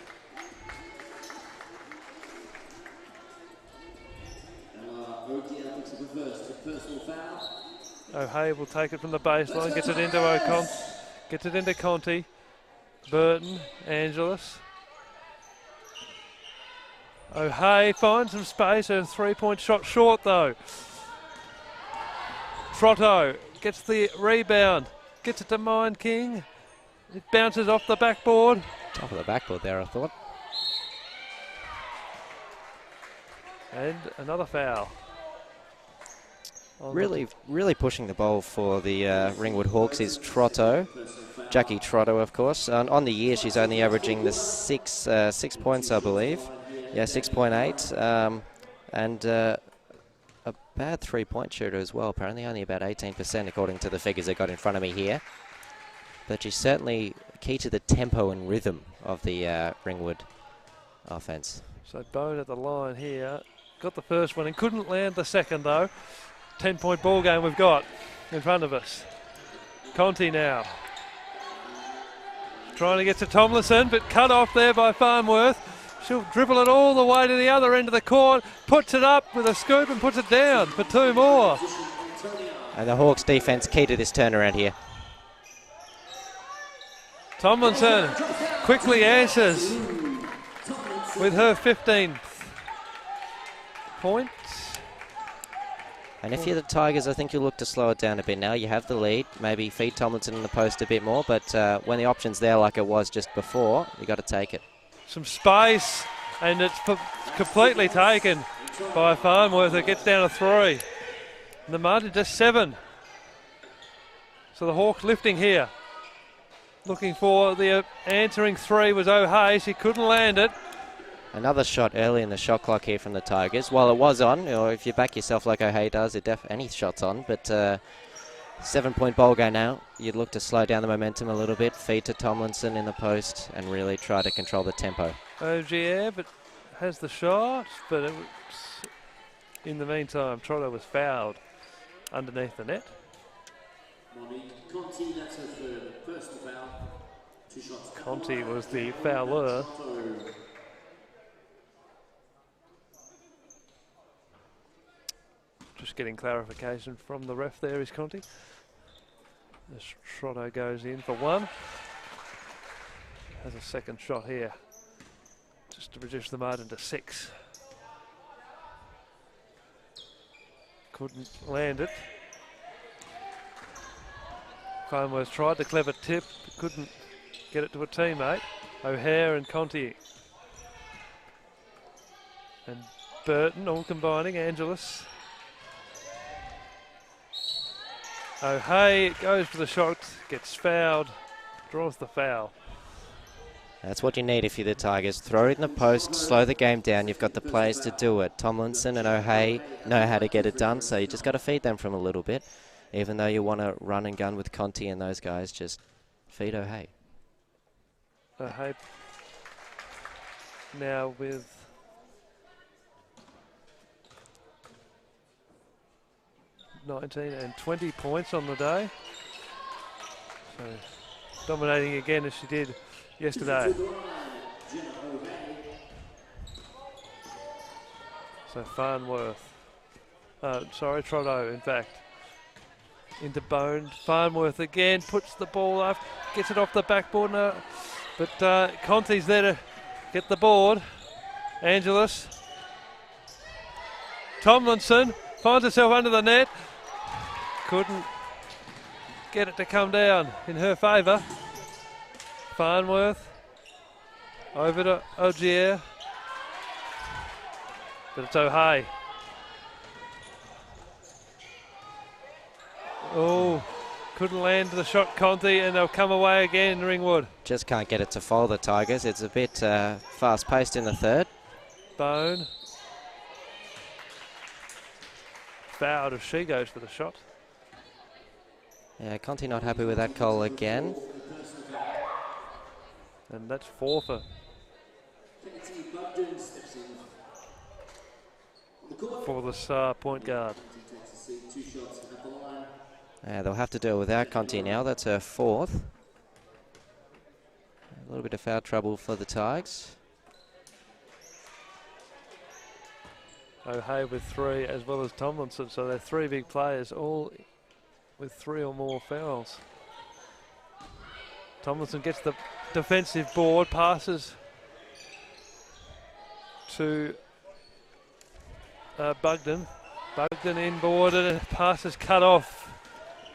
O'Hay will take it from the baseline, gets it into Conti. Burton, Angelis. O'Hay finds some space, a 3-point shot short though. Trotto gets the rebound, gets it to Mine King. It bounces off the backboard. Top of the backboard there, I thought. And another foul. Really pushing the ball for the Ringwood Hawks is Trotto. Jackie Trotto, of course. On the year, she's only averaging the 6 points, I believe. Yeah, 6.8. And a bad 3-point shooter as well. Apparently only about 18% according to the figures I got in front of me here. But she's certainly key to the tempo and rhythm of the Ringwood offense. So Bone at the line here. Got the first one and couldn't land the second though. 10-point ball game we've got in front of us. Conti now. Trying to get to Tomlinson, but cut off there by Farnworth. She'll dribble it all the way to the other end of the court, puts it up with a scoop and puts it down for 2 more. And the Hawks defense key to this turnaround here. Tomlinson quickly answers with her 15th point. And if you're the Tigers, I think you'll look to slow it down a bit now. You have the lead. Maybe feed Tomlinson in the post a bit more, but when the option's there like it was just before, you got to take it. Some space, and it's completely taken by Farnworth. It gets down to 3. And the margin just 7. So the Hawks lifting here. Looking for the answering 3 was O'Hay. She couldn't land it. Another shot early in the shot clock here from the Tigers. While it was on, or if you back yourself like O'Hay does, any shot's on. But 7-point ball game now. You'd look to slow down the momentum a little bit, feed to Tomlinson in the post, and really try to control the tempo. Ogier, but has the shot, but in the meantime, Trotto was fouled underneath the net. Conti, that's her third personal foul. 2 shots. Conti was the fouler. Just getting clarification from the ref there is Conti. As Trotto goes in for 1. Has a second shot here, just to reduce the margin to 6. Couldn't land it. Farnworth tried the clever tip, but couldn't get it to a teammate. O'Hare and Conti. And Burton all combining, Angelus. O'Hare goes for the shot, gets fouled, draws the foul. That's what you need if you're the Tigers. Throw it in the post, slow the game down. You've got the players to do it. Tomlinson and O'Hare know how to get it done, so you just got to feed them from a little bit. Even though you want to run and gun with Conti and those guys, just feed O'Hare. O'Hare now with 19 and 20 points on the day. So dominating again as she did yesterday. So Farnworth, Trotto in fact, into Bone. Farnworth again puts the ball up, gets it off the backboard, but Conti's there to get the board. Angelus. Tomlinson finds herself under the net. Couldn't get it to come down in her favour. Farnworth over to Ogier, but it's O'Hare. Oh, couldn't land the shot, Conti, and they'll come away again, Ringwood. Just can't get it to fall, the Tigers. It's a bit fast-paced in the third. Bone. Fouled as she goes for the shot. Yeah, Conti not happy with that call again. And that's 4 for this point guard. They'll have to do it without Conti now. That's her 4th. A little bit of foul trouble for the Tigers. O'Hare with 3 as well as Tomlinson. So they're 3 big players, all with 3 or more fouls. Tomlinson gets the defensive board, passes to Bugden. Bugden inboard and a pass is cut off.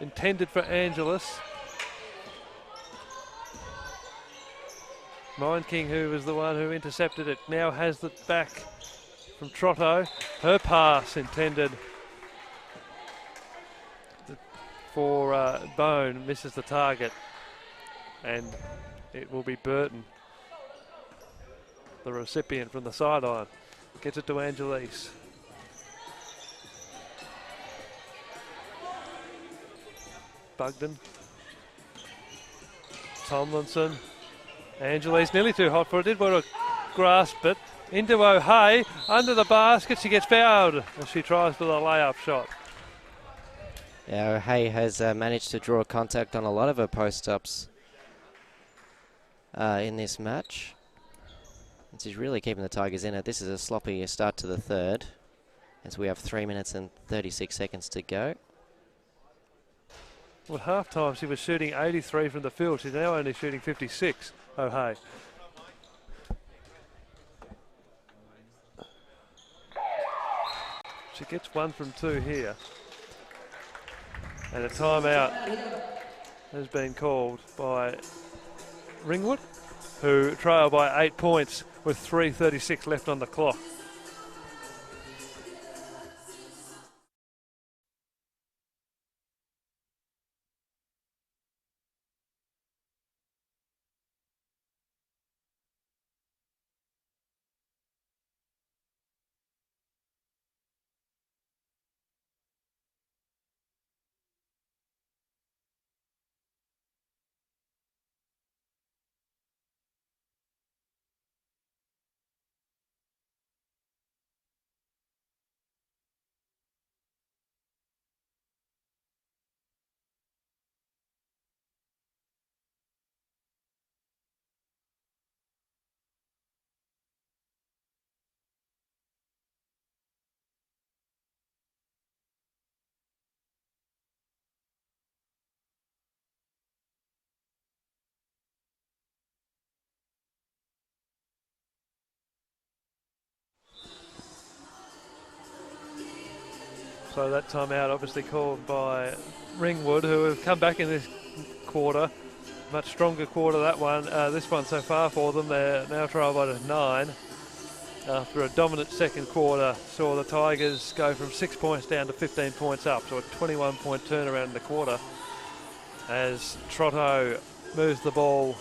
Intended for Angelus. Mind King, who was the one who intercepted it, now has it back from Trotto. Her pass intended for Bone, misses the target, and it will be Burton, the recipient from the sideline. Gets it to Angelise. Bugden. Tomlinson. Angelise nearly too hot for it. Did want to grasp it. Into O'Hare. Under the basket. She gets fouled as she tries for the layup shot. Yeah, O'Hare has managed to draw contact on a lot of her post-ups in this match. And she's really keeping the Tigers in it. This is a sloppy start to the third, as we have 3 minutes and 36 seconds to go. Well, at half-time she was shooting 83 from the field. She's now only shooting 56, O'Hare. She gets 1 from 2 here. And a timeout has been called by Ringwood, who trail by 8 points with 3:36 left on the clock. So that timeout obviously called by Ringwood, who have come back in this quarter. Much stronger quarter, that one. This one so far for them, they're now trail by 9. After a dominant second quarter, saw the Tigers go from 6 points down to 15 points up, so a 21-point turnaround in the quarter as Trotto moves the ball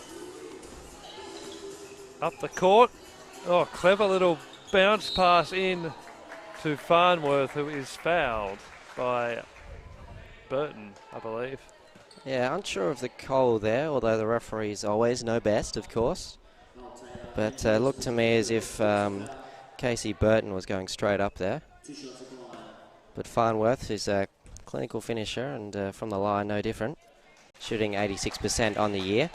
up the court. Oh, clever little bounce pass in to Farnworth, who is fouled by Burton, I believe. Yeah, unsure of the call there, although the referees always know best, of course. But looked to me as if Casey Burton was going straight up there. But Farnworth is a clinical finisher and from the line no different. Shooting 86% on the year.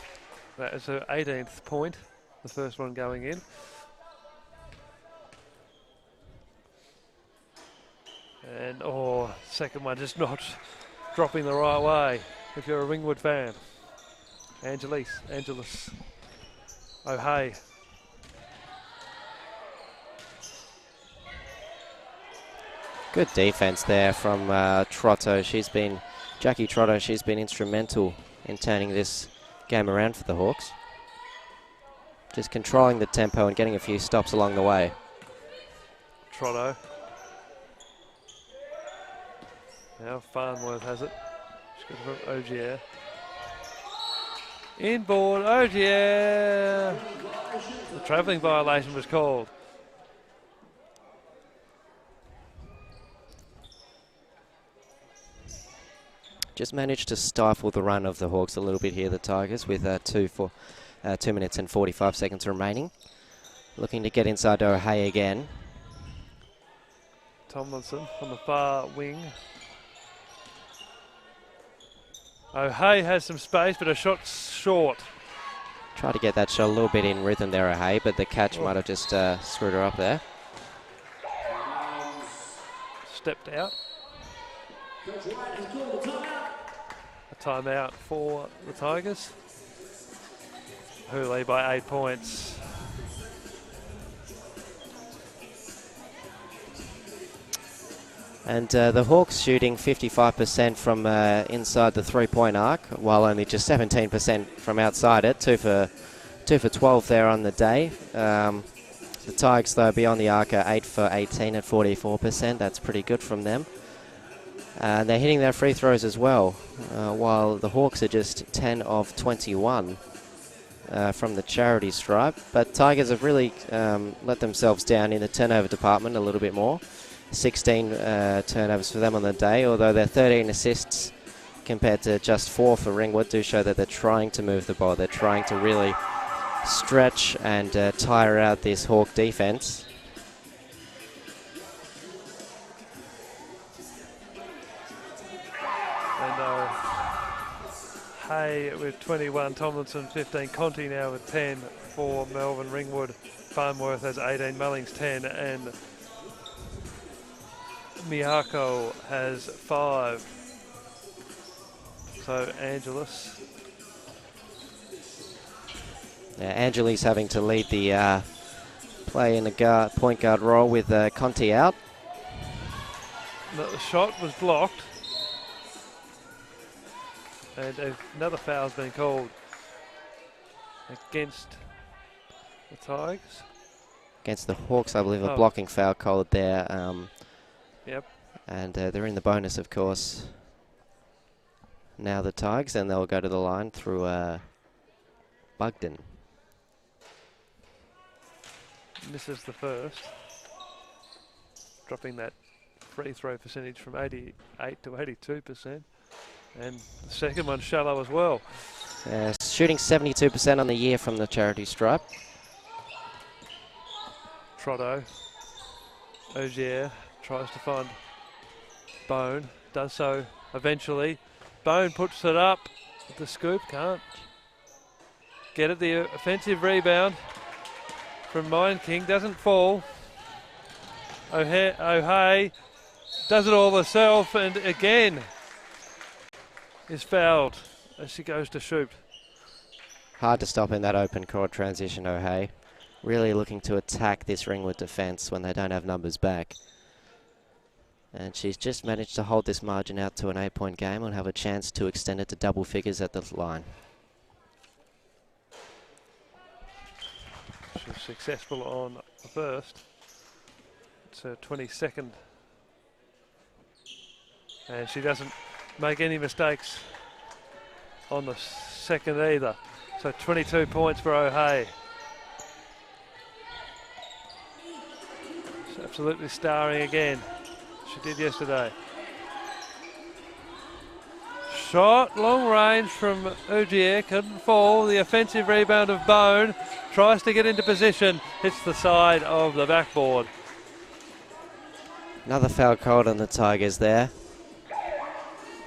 That is her 18th point, the first one going in. And, second one just not dropping the right way if you're a Ringwood fan. Angelus. O'Hay. Good defense there from Trotto. Jackie Trotto, she's been instrumental in turning this game around for the Hawks. Just controlling the tempo and getting a few stops along the way. Trotto. Now Farnworth has it. She's got it from Ogier. Inboard, Ogier. The travelling violation was called. Just managed to stifle the run of the Hawks a little bit here, the Tigers, with 2 minutes and 45 seconds remaining. Looking to get inside to O'Hay again. Tomlinson on the far wing. O'Hay has some space, but a shot's short. Tried to get that shot a little bit in rhythm there, O'Hay, but the catch might have just screwed her up there. Stepped out. A timeout for the Tigers, who lead by 8 points. And the Hawks shooting 55% from inside the three-point arc, while only just 17% from outside it. 2 for 12 there on the day. The Tigers, though, beyond the arc are 8 for 18 at 44%. That's pretty good from them. And they're hitting their free throws as well, while the Hawks are just 10 of 21 from the charity stripe. But Tigers have really let themselves down in the turnover department a little bit more. 16 turnovers for them on the day, although their 13 assists compared to just 4 for Ringwood do show that they're trying to move the ball. They're trying to really stretch and tire out this Hawk defense. Hay with 21, Tomlinson 15, Conti now with 10 for Melbourne. Ringwood, Farnworth has 18, Mullings 10, and Miyako has 5. So Angelus. Yeah, Angelis having to lead the play in the point guard role with Conti out. The shot was blocked. And another foul's been called against the Tigers. Against the Hawks, I believe, a blocking foul called there. Yep. And they're in the bonus, of course. Now the Tigers, and they'll go to the line through Bugden. Misses the first, dropping that free throw percentage from 88 to 82%. And the second one shallow as well. Shooting 72% on the year from the charity stripe. Trotto. Ogier tries to find Bone. Does so eventually. Bone puts it up. The scoop can't get it. The offensive rebound from Mine King doesn't fall. O'Hay does it all herself, and again is fouled as she goes to shoot. Hard to stop in that open court transition, O'Hay. Really looking to attack this Ringwood defence when they don't have numbers back. And she's just managed to hold this margin out to an 8-point game and have a chance to extend it to double figures at the line. She's successful on the first. It's her 22nd. And she doesn't make any mistakes on the second either. So 22 points for O'Hay. She's absolutely starring again. She did yesterday. Shot, long range from Ujier, couldn't fall. The offensive rebound of Bone. Tries to get into position, hits the side of the backboard. Another foul called on the Tigers there.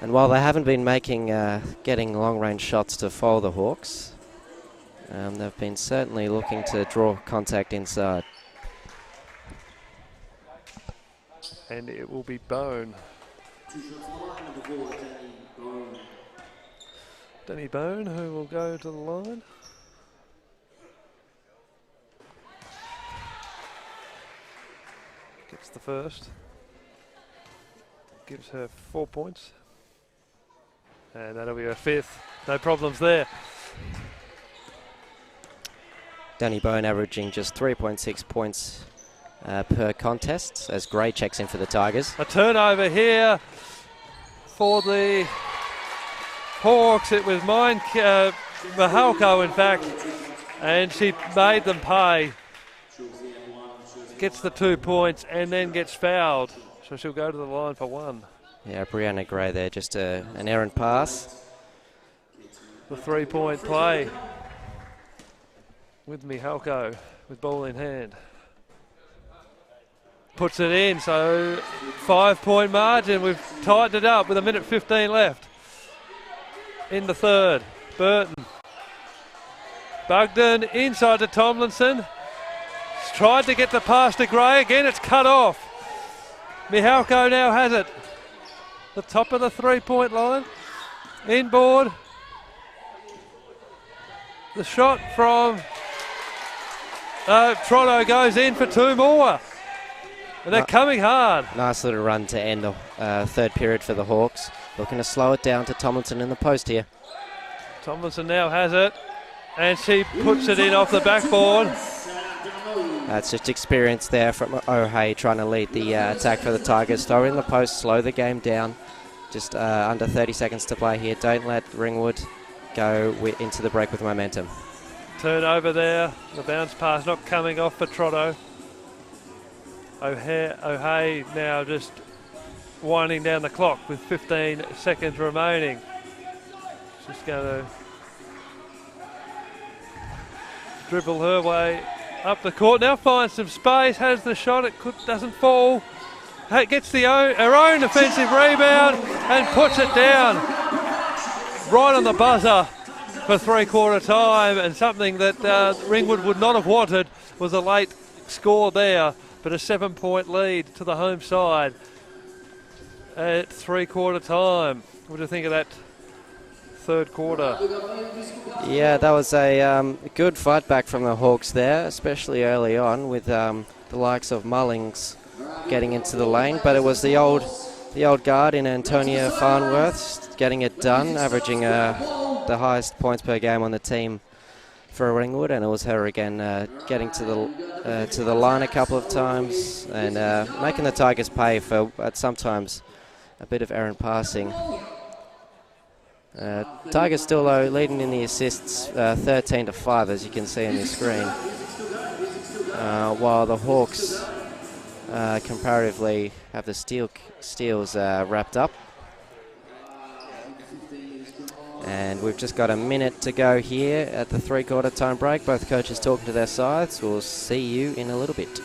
And while they haven't been getting long-range shots to foul the Hawks, they've been certainly looking to draw contact inside. And it will be Bone. Danny Bone, who will go to the line. Gets the first. Gives her 4 points. And that'll be her fifth. No problems there. Danny Bone averaging just 3.6 points per contest as Gray checks in for the Tigers. A turnover here for the Hawks. It was Mahalko, in fact, and she made them pay. Gets the 2 points and then gets fouled. So she'll go to the line for one. Yeah, Brianna Gray there, just an errant pass. The 3-point play with Mihalko with ball in hand. Puts it in, so 5-point margin. We've tightened it up with 1:15 left in the third. Burton. Bugden inside to Tomlinson. Tried to get the pass to Gray. Again, it's cut off. Mihalko now has it. The top of the 3-point line. Inboard. The shot from Trotto goes in for 2 more. And they're coming hard. Nice little run to end the third period for the Hawks. Looking to slow it down to Tomlinson in the post here. Tomlinson now has it. And she puts it in off the backboard. That's just experience there from O'Hay trying to lead the attack for the Tigers. Throw in the post, slow the game down. Just under 30 seconds to play here. Don't let Ringwood go into the break with momentum. Turnover there. The bounce pass not coming off for Trotto. O'Hay now just winding down the clock with 15 seconds remaining. She's going to dribble her way up the court. Now finds some space, has the shot, doesn't fall. Gets her own offensive rebound and puts it down right on the buzzer for 3/4 time, and something that Ringwood would not have wanted was a late score there, but a 7-point lead to the home side at 3/4 time. What do you think of that third quarter? Yeah, that was a good fight back from the Hawks there, especially early on with the likes of Mullings getting into the lane, but it was the old guard in Antonia Farnworth getting it done, averaging the highest points per game on the team for Ringwood, and it was her again getting to the line a couple of times and making the Tigers pay for sometimes a bit of errant passing. Tigers still though leading in the assists 13-5, as you can see on your screen, while the Hawks comparatively have the steals wrapped up. And we've just got a minute to go here at the 3/4 time break. Both coaches talking to their sides. We'll see you in a little bit.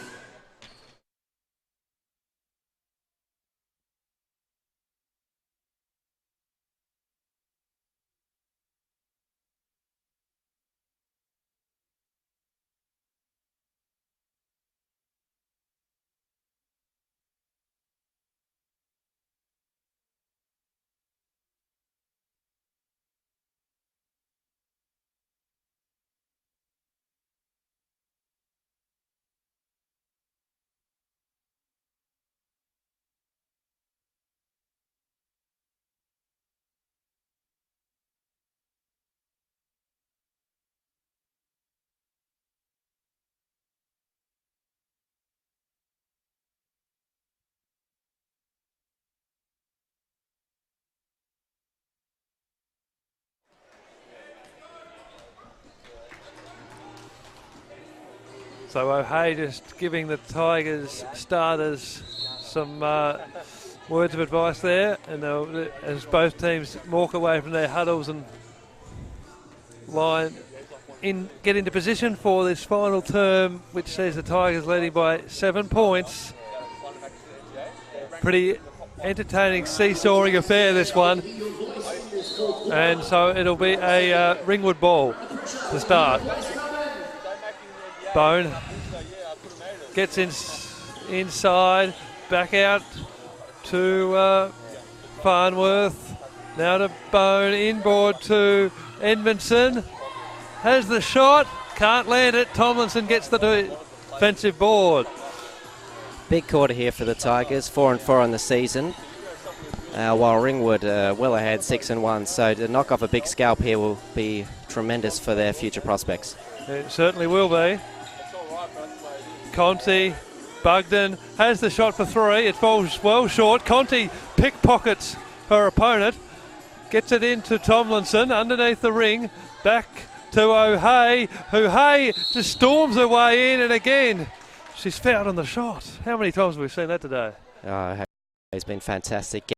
So O'Hea just giving the Tigers starters some words of advice there, and as both teams walk away from their huddles and get into position for this final term, which sees the Tigers leading by 7 points. Pretty entertaining seesawing affair, this one. And so it'll be a Ringwood ball to start. Bone gets inside, back out to Farnworth. Now to Bone, inboard to Edmondson. Has the shot, can't land it. Tomlinson gets the defensive board. Big quarter here for the Tigers, 4-4 on the season, while Ringwood well ahead, 6-1. So to knock off a big scalp here will be tremendous for their future prospects. It certainly will be. Conti, Bugden has the shot for 3. It falls well short. Conti pickpockets her opponent, gets it into Tomlinson underneath the ring, back to O'Hea. O'Hea just storms her way in, and again she's fouled on the shot. How many times have we seen that today? Oh, he's been fantastic.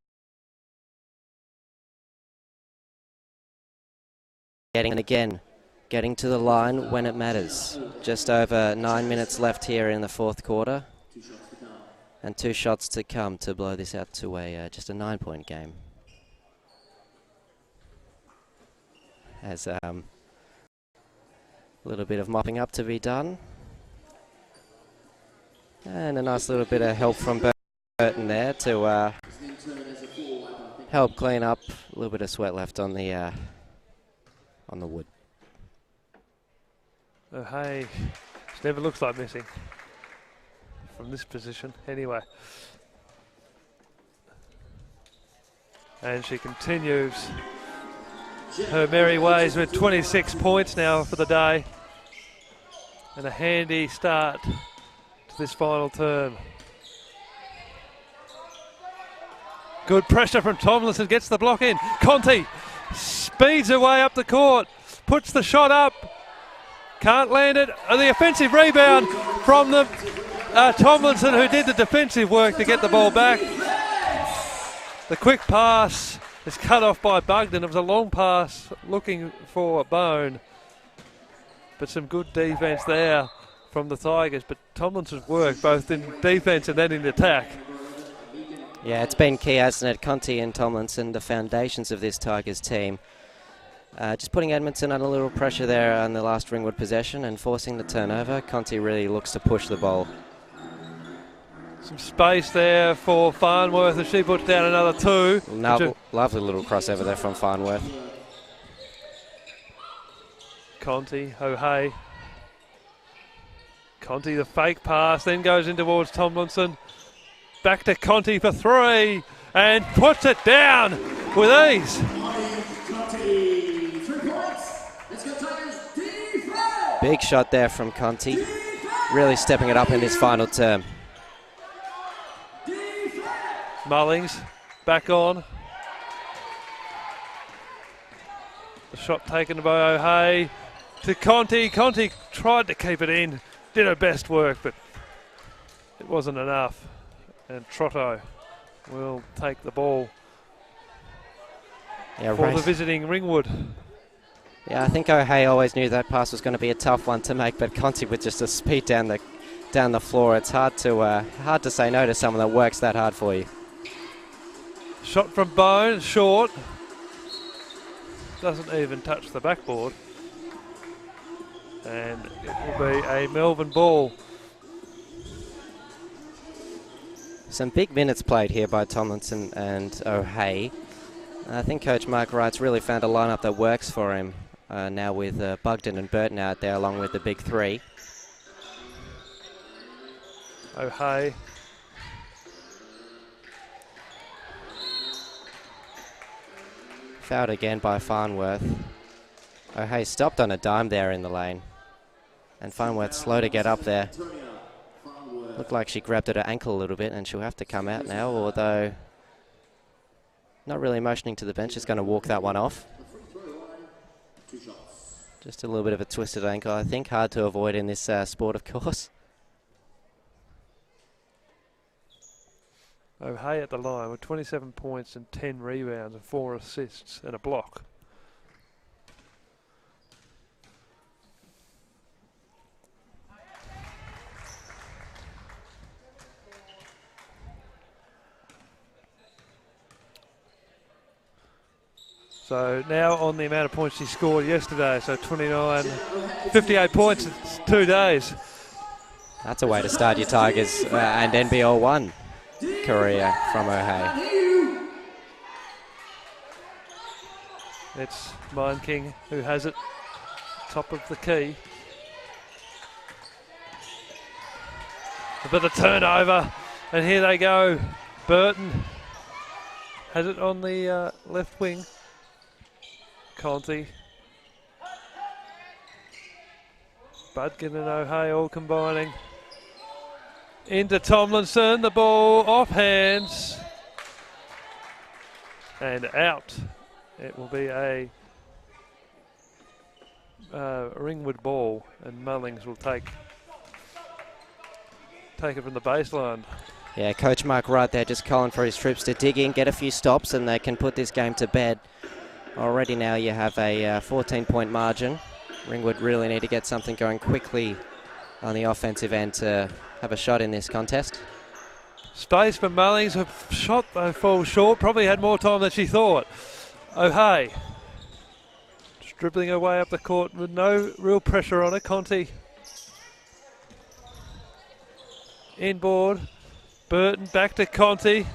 Getting to the line when it matters. Just over 9 minutes left here in the fourth quarter, and 2 shots to come to blow this out to just a 9-point game. As a little bit of mopping up to be done. And a nice little bit of help from Burton there to help clean up. A little bit of sweat left on the wood. O'Hea never looks like missing from this position anyway. And she continues her merry ways with 26 points now for the day, and a handy start to this final term. Good pressure from Tomlinson, gets the block in. Conti speeds her way up the court, puts the shot up, can't land it. The offensive rebound from the Tomlinson, who did the defensive work to get the ball back. The quick pass is cut off by Bugden. It was a long pass looking for Bone, but some good defence there from the Tigers. But Tomlinson's work both in defence and then in attack. Yeah, it's been key, hasn't it? Conti and Tomlinson, the foundations of this Tigers team. Just putting Edmondson under a little pressure there on the last Ringwood possession and forcing the turnover. Conti really looks to push the ball. Some space there for Farnworth as she puts down another 2. Lovely little crossover there from Farnworth. Conti, O'Hea. Conti, the fake pass, then goes in towards Tomlinson. Back to Conti for 3 and puts it down with ease. Big shot there from Conti. Really stepping it up in this final term. Mullings back on. The shot taken by O'Hea to Conti. Conti tried to keep it in, did her best work, but it wasn't enough. And Trotto will take the ball for the visiting Ringwood. Yeah, I think O'Hea always knew that pass was going to be a tough one to make, but Conti with just a speed down the floor, it's hard to say no to someone that works that hard for you. Shot from Bone, short. Doesn't even touch the backboard. And it will be a Melbourne ball. Some big minutes played here by Tomlinson and O'Hea. I think Coach Mark Wright's really found a lineup that works for him now with Bugden and Burton out there along with the big 3. O'Hea. Fouled again by Farnworth. O'Hea stopped on a dime there in the lane. And Farnworth slow to get up there. Looked like she grabbed at her ankle a little bit and she'll have to come out now, although not really motioning to the bench, just going to walk that one off. Just a little bit of a twisted ankle, I think. Hard to avoid in this sport, of course. O'Hay at the line with 27 points and 10 rebounds and 4 assists and a block. So now on the amount of points he scored yesterday, so 58 points in 2 days. That's a way to start your Tigers and NBL1 career from O'Hay. It's Mind King who has it, top of the key. A bit of turnover, and here they go. Burton has it on the left wing. Conti, Budkin and O'Hay all combining. Into Tomlinson, the ball off hands and out. It will be a Ringwood ball, and Mullings will take it from the baseline. Yeah, Coach Mark right there just calling for his troops to dig in, get a few stops, and they can put this game to bed. Already now you have a 14-point margin. Ringwood really need to get something going quickly on the offensive end to have a shot in this contest. Space for Mullings, a shot though falls short, probably had more time than she thought. O'Hay just dribbling her way up the court with no real pressure on it. Conti inboard, Burton back to Conti,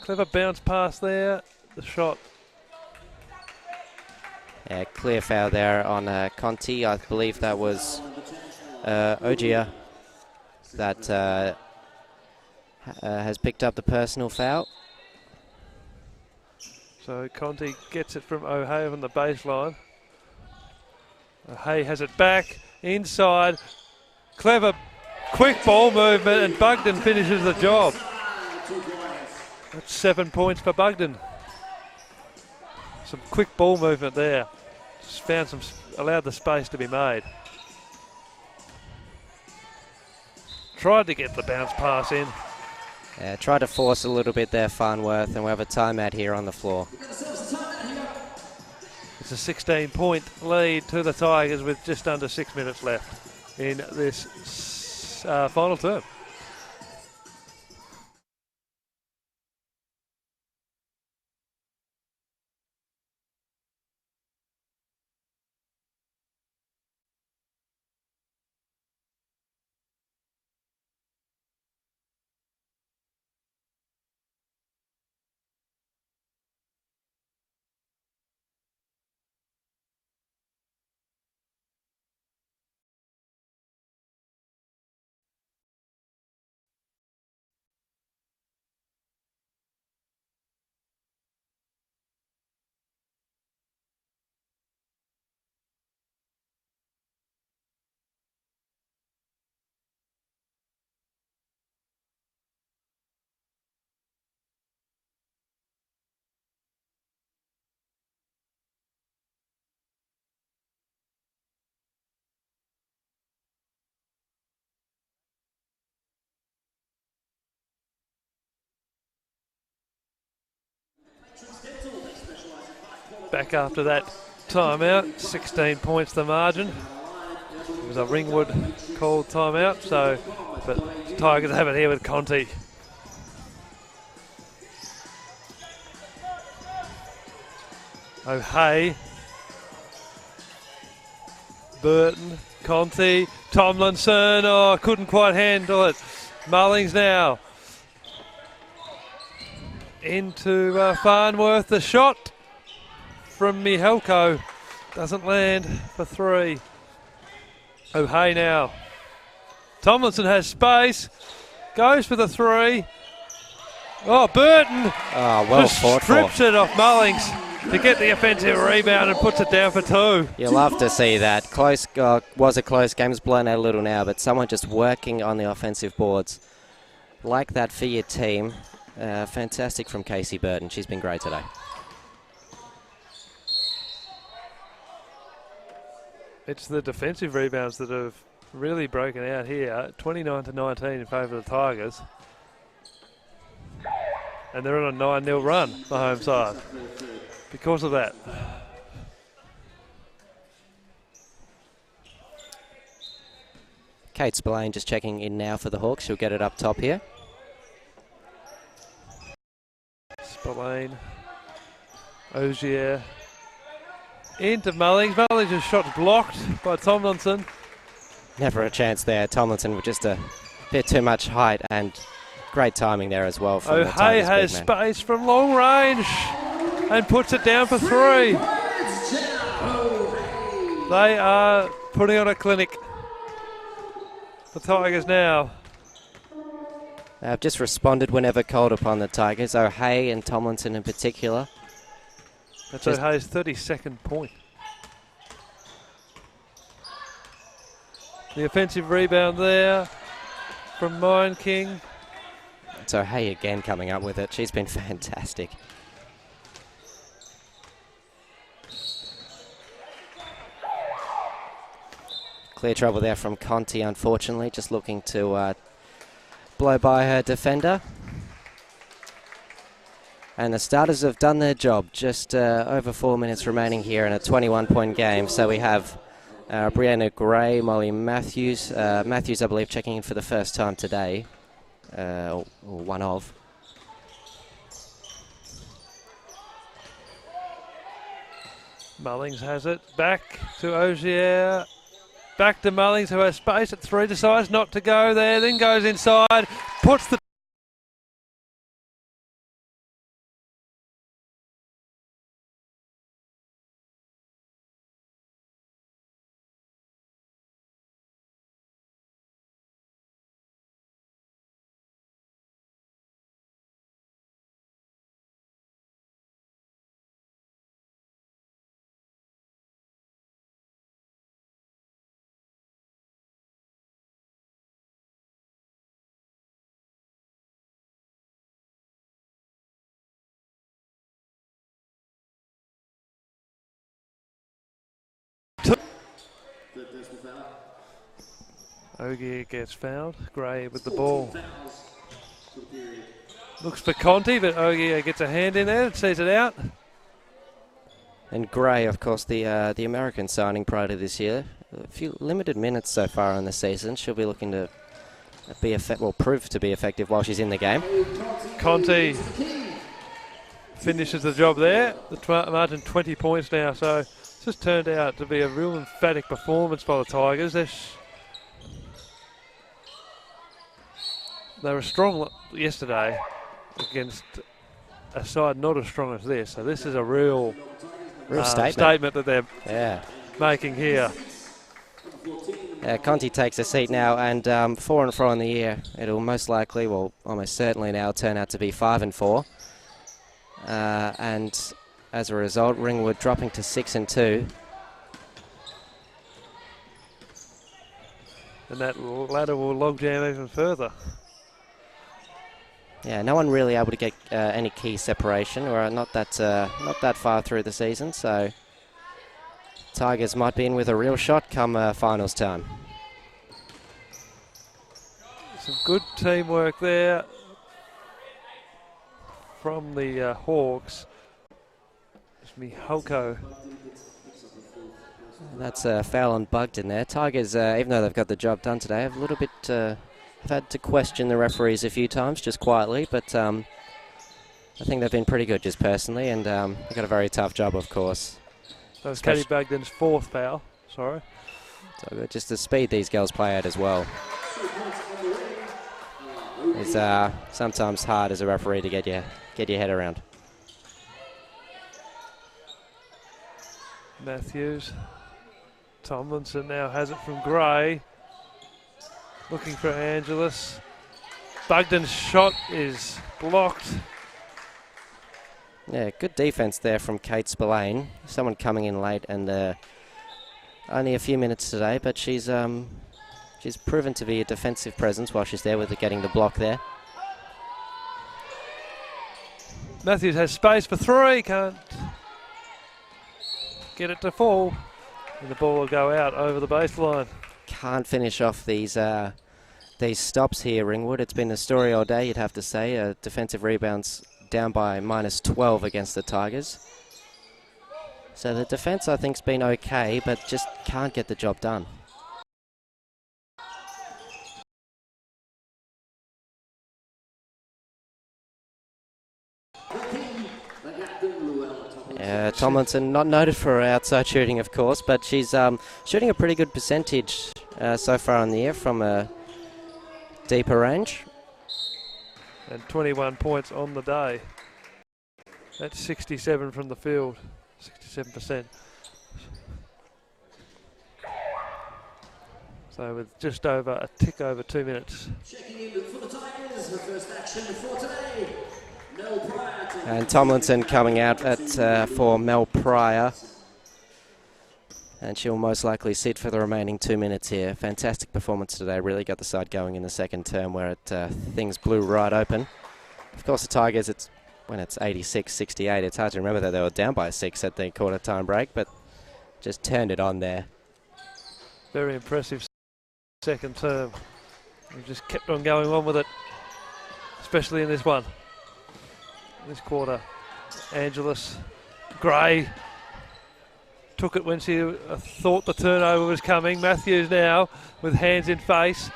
clever bounce pass there, the shot. Yeah, clear foul there on Conti. I believe that was Ogier that has picked up the personal foul. So Conti gets it from O'Hay on the baseline. O'Hay has it back inside. Clever, quick ball movement, and Bugden finishes the job. That's 7 points for Bugden. Some quick ball movement there. Just allowed the space to be made. Tried to get the bounce pass in. Yeah, tried to force a little bit there, Farnworth, and we have a timeout here on the floor. It's a 16-point lead to the Tigers with just under 6 minutes left in this final term. Back after that timeout, 16 points the margin. It was a Ringwood called timeout, but the Tigers have it here with Conti. O'Hay, Burton, Conti, Tomlinson, couldn't quite handle it. Mullings now. Into Farnworth, the shot from Mihalko doesn't land for 3. O'Hay now. Tomlinson has space, goes for the 3. Oh, Burton Well fought strips for. it off Mullings to get the offensive rebound and puts it down for 2. You love to see that. Close, was a close game. It's blown out a little now, but someone just working on the offensive boards. Like that for your team. Fantastic from Casey Burton. She's been great today. It's the defensive rebounds that have really broken out here. 29-19 in favour of the Tigers. And they're on a 9-0 run, the home side, because of that. Kate Spillane just checking in now for the Hawks. She'll get it up top here. Spillane, Ogier, into Mullings. Mullings' shot's blocked by Tomlinson. Never a chance there. Tomlinson with just a bit too much height, and great timing there as well from the O'Hay Tigers' has big man. space from long range and puts it down for 3. They are putting on a clinic. The Tigers now. They've just responded whenever called upon, the Tigers. O'Hay and Tomlinson in particular. That's Just- O'Hay's 32nd point. The offensive rebound there from Mine King. It's O'Hay again coming up with it. She's been fantastic. Clear trouble there from Conti, unfortunately, just looking to blow by her defender. And the starters have done their job. Just over 4 minutes remaining here in a 21-point game. So we have Brianna Gray, Molly Matthews. Matthews, I believe, checking in for the first time today. Or one of. Mullings has it. Back to Ogier. Back to Mullings, who has space at 3. Decides not to go there. Then goes inside. Puts the Ogier gets fouled. Gray with the ball. Looks for Conti, but Ogier gets a hand in there and sees it out. And Gray, of course, the American signing prior to this year. A few limited minutes so far in the season. She'll be looking to prove to be effective while she's in the game. Conti finishes the job there. The margin 20 points now, so it's just turned out to be a real emphatic performance by the Tigers. They were strong yesterday against a side not as strong as this, so this is a real statement that they're making here. Conti takes a seat now, and 4-4 in the year. It'll most likely, well, almost certainly now turn out to be 5-4. And as a result, Ringwood dropping to 6-2. And that ladder will logjam even further. Yeah, no one really able to get any key separation, or not that far through the season. So Tigers might be in with a real shot come finals time. Some good teamwork there from the Hawks. It's Mihalko. That's a foul on Bugden there. Tigers, even though they've got the job done today, have a little bit have had to question the referees a few times, just quietly, but I think they've been pretty good just personally, and they've got a very tough job, of course. That was Katie Bagden's 4th foul, sorry. So just the speed these girls play at as well is sometimes hard as a referee to get your head around. Matthews. Tomlinson now has it from Gray. Looking for Angelis. Bugden's shot is blocked. Yeah, good defense there from Kate Spillane. Someone coming in late and only a few minutes today, but she's proven to be a defensive presence while she's there with getting the block there. Matthews has space for 3, can't get it to fall. And the ball will go out over the baseline. Can't finish off these stops here, Ringwood. It's been a story all day, you'd have to say. Defensive rebounds down by -12 against the Tigers. So the defence, I think, has been okay, but just can't get the job done. Tomlinson, not noted for her outside shooting, of course, but she's shooting a pretty good percentage so far in the year from a deeper range. And 21 points on the day. That's 67 from the field, 67%. So with just over a tick over 2 minutes. Checking in for the Tigers, her first action for today. Mel Pryor. And Tomlinson coming out for Mel Pryor. And she'll most likely sit for the remaining 2 minutes here. Fantastic performance today. Really got the side going in the second term where things blew right open. Of course, the Tigers, when it's 86-68, it's hard to remember that they were down by 6 at the quarter time break, but just turned it on there. Very impressive second term. We just kept on going on with it, especially in this one. This quarter. Angelis Gray took it when she thought the turnover was coming. Matthews now with hands in face.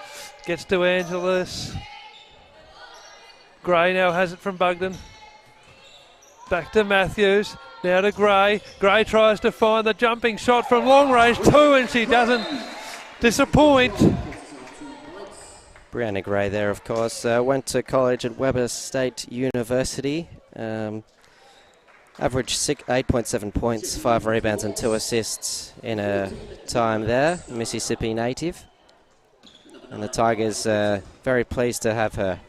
Gets to Angelis. Gray now has it from Bugden. Back to Matthews. Now to Gray. Gray tries to find the jumping shot from long range too, and she doesn't disappoint. Brianna Gray there, of course. Went to college at Weber State University. Averaged 8.7 points, 5 rebounds and 2 assists in a time there. Mississippi native. And the Tigers very pleased to have her.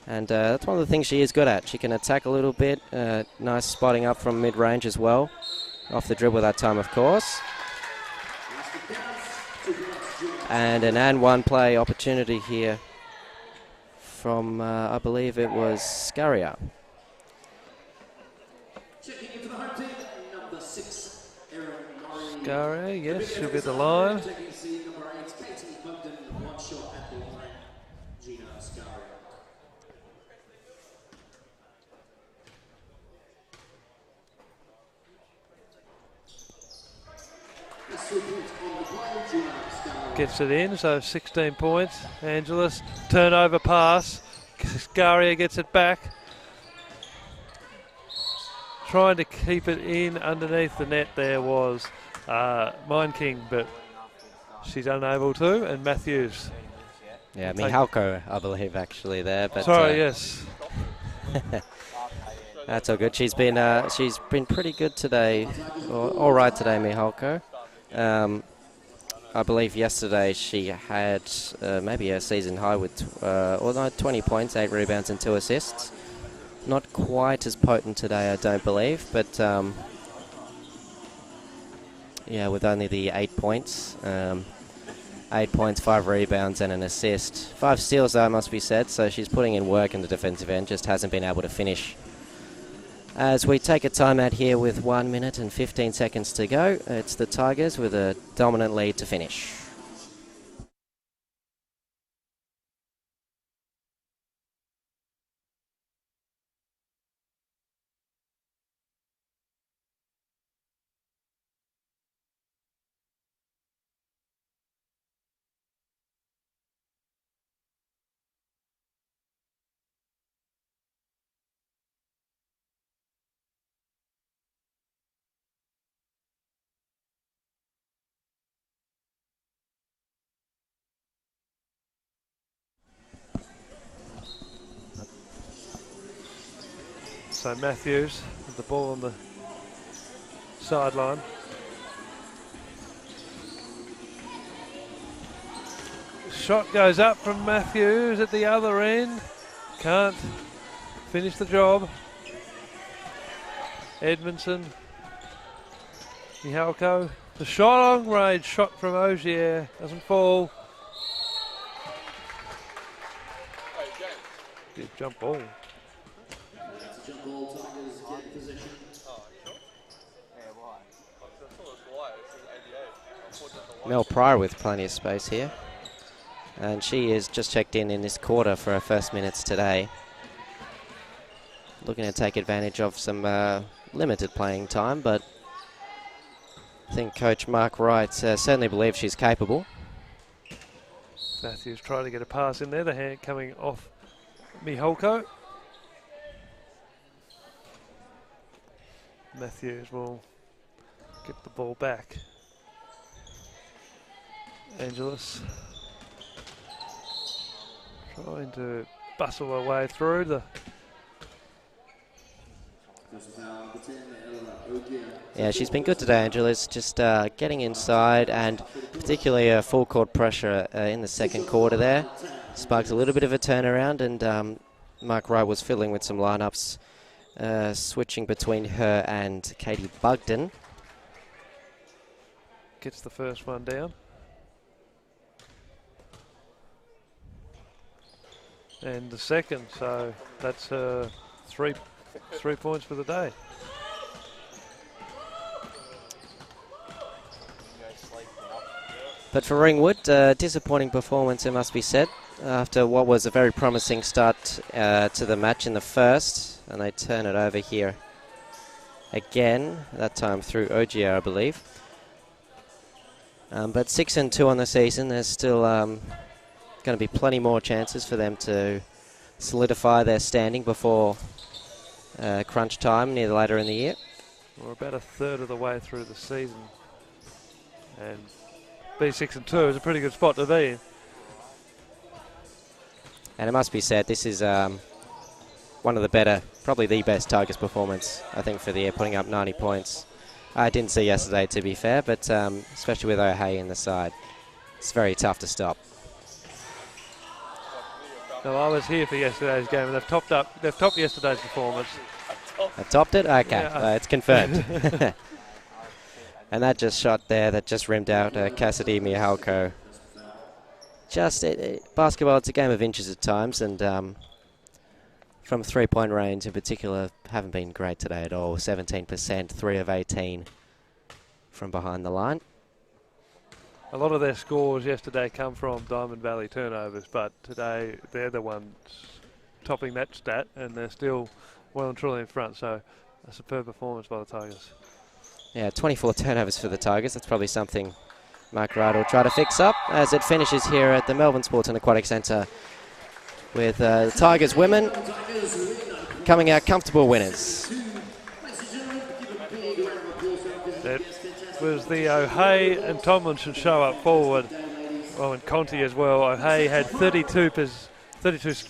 And that's one of the things she is good at. She can attack a little bit. Nice spotting up from mid-range as well. Off the dribble that time, of course. And an and one play opportunity here from, I believe it was Scaria. Checking into the home team, number 6, Erin Norrie. Scaria, yes, she'll be at the line. Taking seed number 8, Katie Bugden, 1 shot at the line. Gina Scaria. That's 2 points on the play, Gina Scaria. Gets it in, so 16 points. Angelis, turnover pass. Scaria gets it back. Trying to keep it in underneath the net there was Mind King, but she's unable to, and Matthews. Yeah, Mihalko, I believe, actually there. But sorry, yes. That's all good. She's been pretty good today. All right today, Mihalko. I believe yesterday she had maybe a season high with 20 points, 8 rebounds and 2 assists. Not quite as potent today, I don't believe, but yeah, with only the 8 points. 8 points, 5 rebounds and an assist. 5 steals though, must be said, so she's putting in work in the defensive end, just hasn't been able to finish. As we take a timeout here with 1 minute and 15 seconds to go, it's the Tigers with a dominant lead to finish. So Matthews with the ball on the sideline. Shot goes up from Matthews at the other end. Can't finish the job. Edmondson. Mihalko. The shot on range shot from Ogier. Doesn't fall. Good jump ball. Jump ball, Tigers get possession. Mel Pryor with plenty of space here. And she is just checked in this quarter for her first minutes today. Looking to take advantage of some limited playing time, but I think Coach Mark Wright certainly believes she's capable. Matthews trying to get a pass in there. The hand coming off Mihalko. Matthews will get the ball back. Angelis trying to bustle her way through the. Yeah, she's been good today, Angela's just getting inside, and particularly full court pressure in the second quarter there. Sparked a little bit of a turnaround, and Mark Wright was fiddling with some lineups, switching between her and Katie Bugden. Gets the first one down. And the second, so that's 3 points for the day. But for Ringwood, disappointing performance, it must be said, after what was a very promising start to the match in the first, and they turn it over here again, that time through Ogier, I believe. But 6-2 on the season, there's still going to be plenty more chances for them to solidify their standing before crunch time near later in the year. We're about a third of the way through the season, and B6-2 is a pretty good spot to be in. And it must be said, this is one of the better, probably the best Tigers performance, I think, for the year, putting up 90 points. I didn't see yesterday, to be fair, but especially with O'Hay in the side, it's very tough to stop. No, I was here for yesterday's game, and they've topped yesterday's performance. They've topped it? Okay, Yeah. it's confirmed. And that just shot there, that just rimmed out Cassidy Mihalko. Just, basketball, it's a game of inches at times, and from three-point range in particular, haven't been great today at all. 17%, 3 of 18 from behind the line. A lot of their scores yesterday come from Diamond Valley turnovers, but today they're the ones topping that stat, and they're still well and truly in front, so a superb performance by the Tigers. Yeah, 24 turnovers for the Tigers. That's probably something Mark Wright will try to fix up as it finishes here at the Melbourne Sports and Aquatic Centre with the Tigers women coming out comfortable winners. That was the O'Hay and Tomlinson show up forward. Well, and Conti as well. O'Hay had 32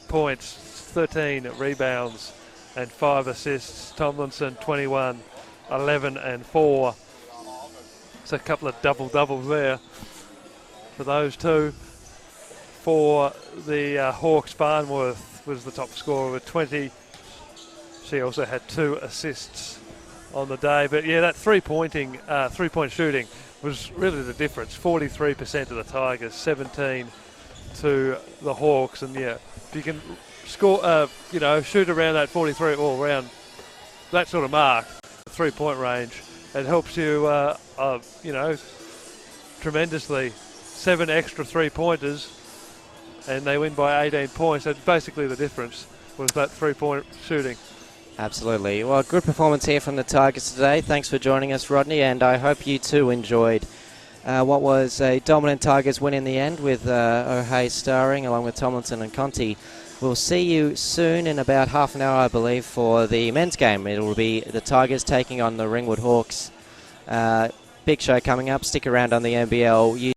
points, 13 rebounds and 5 assists. Tomlinson 21, 11 and 4. It's a couple of double-doubles there for those two. For the Hawks, Farnworth was the top scorer with 20. She also had 2 assists on the day. But yeah, that three-point shooting was really the difference. 43% to the Tigers, 17 to the Hawks. And yeah, if you can score, shoot around that 43 or around that sort of mark, three-point range, it helps you, tremendously. 7 extra three-pointers, and they win by 18 points. So basically the difference was that three-point shooting. Absolutely. Well, good performance here from the Tigers today. Thanks for joining us, Rodney, and I hope you too enjoyed what was a dominant Tigers win in the end with O'Hay starring along with Tomlinson and Conti. We'll see you soon in about half an hour, I believe, for the men's game. It will be the Tigers taking on the Ringwood Hawks. Big show coming up. Stick around on the NBL.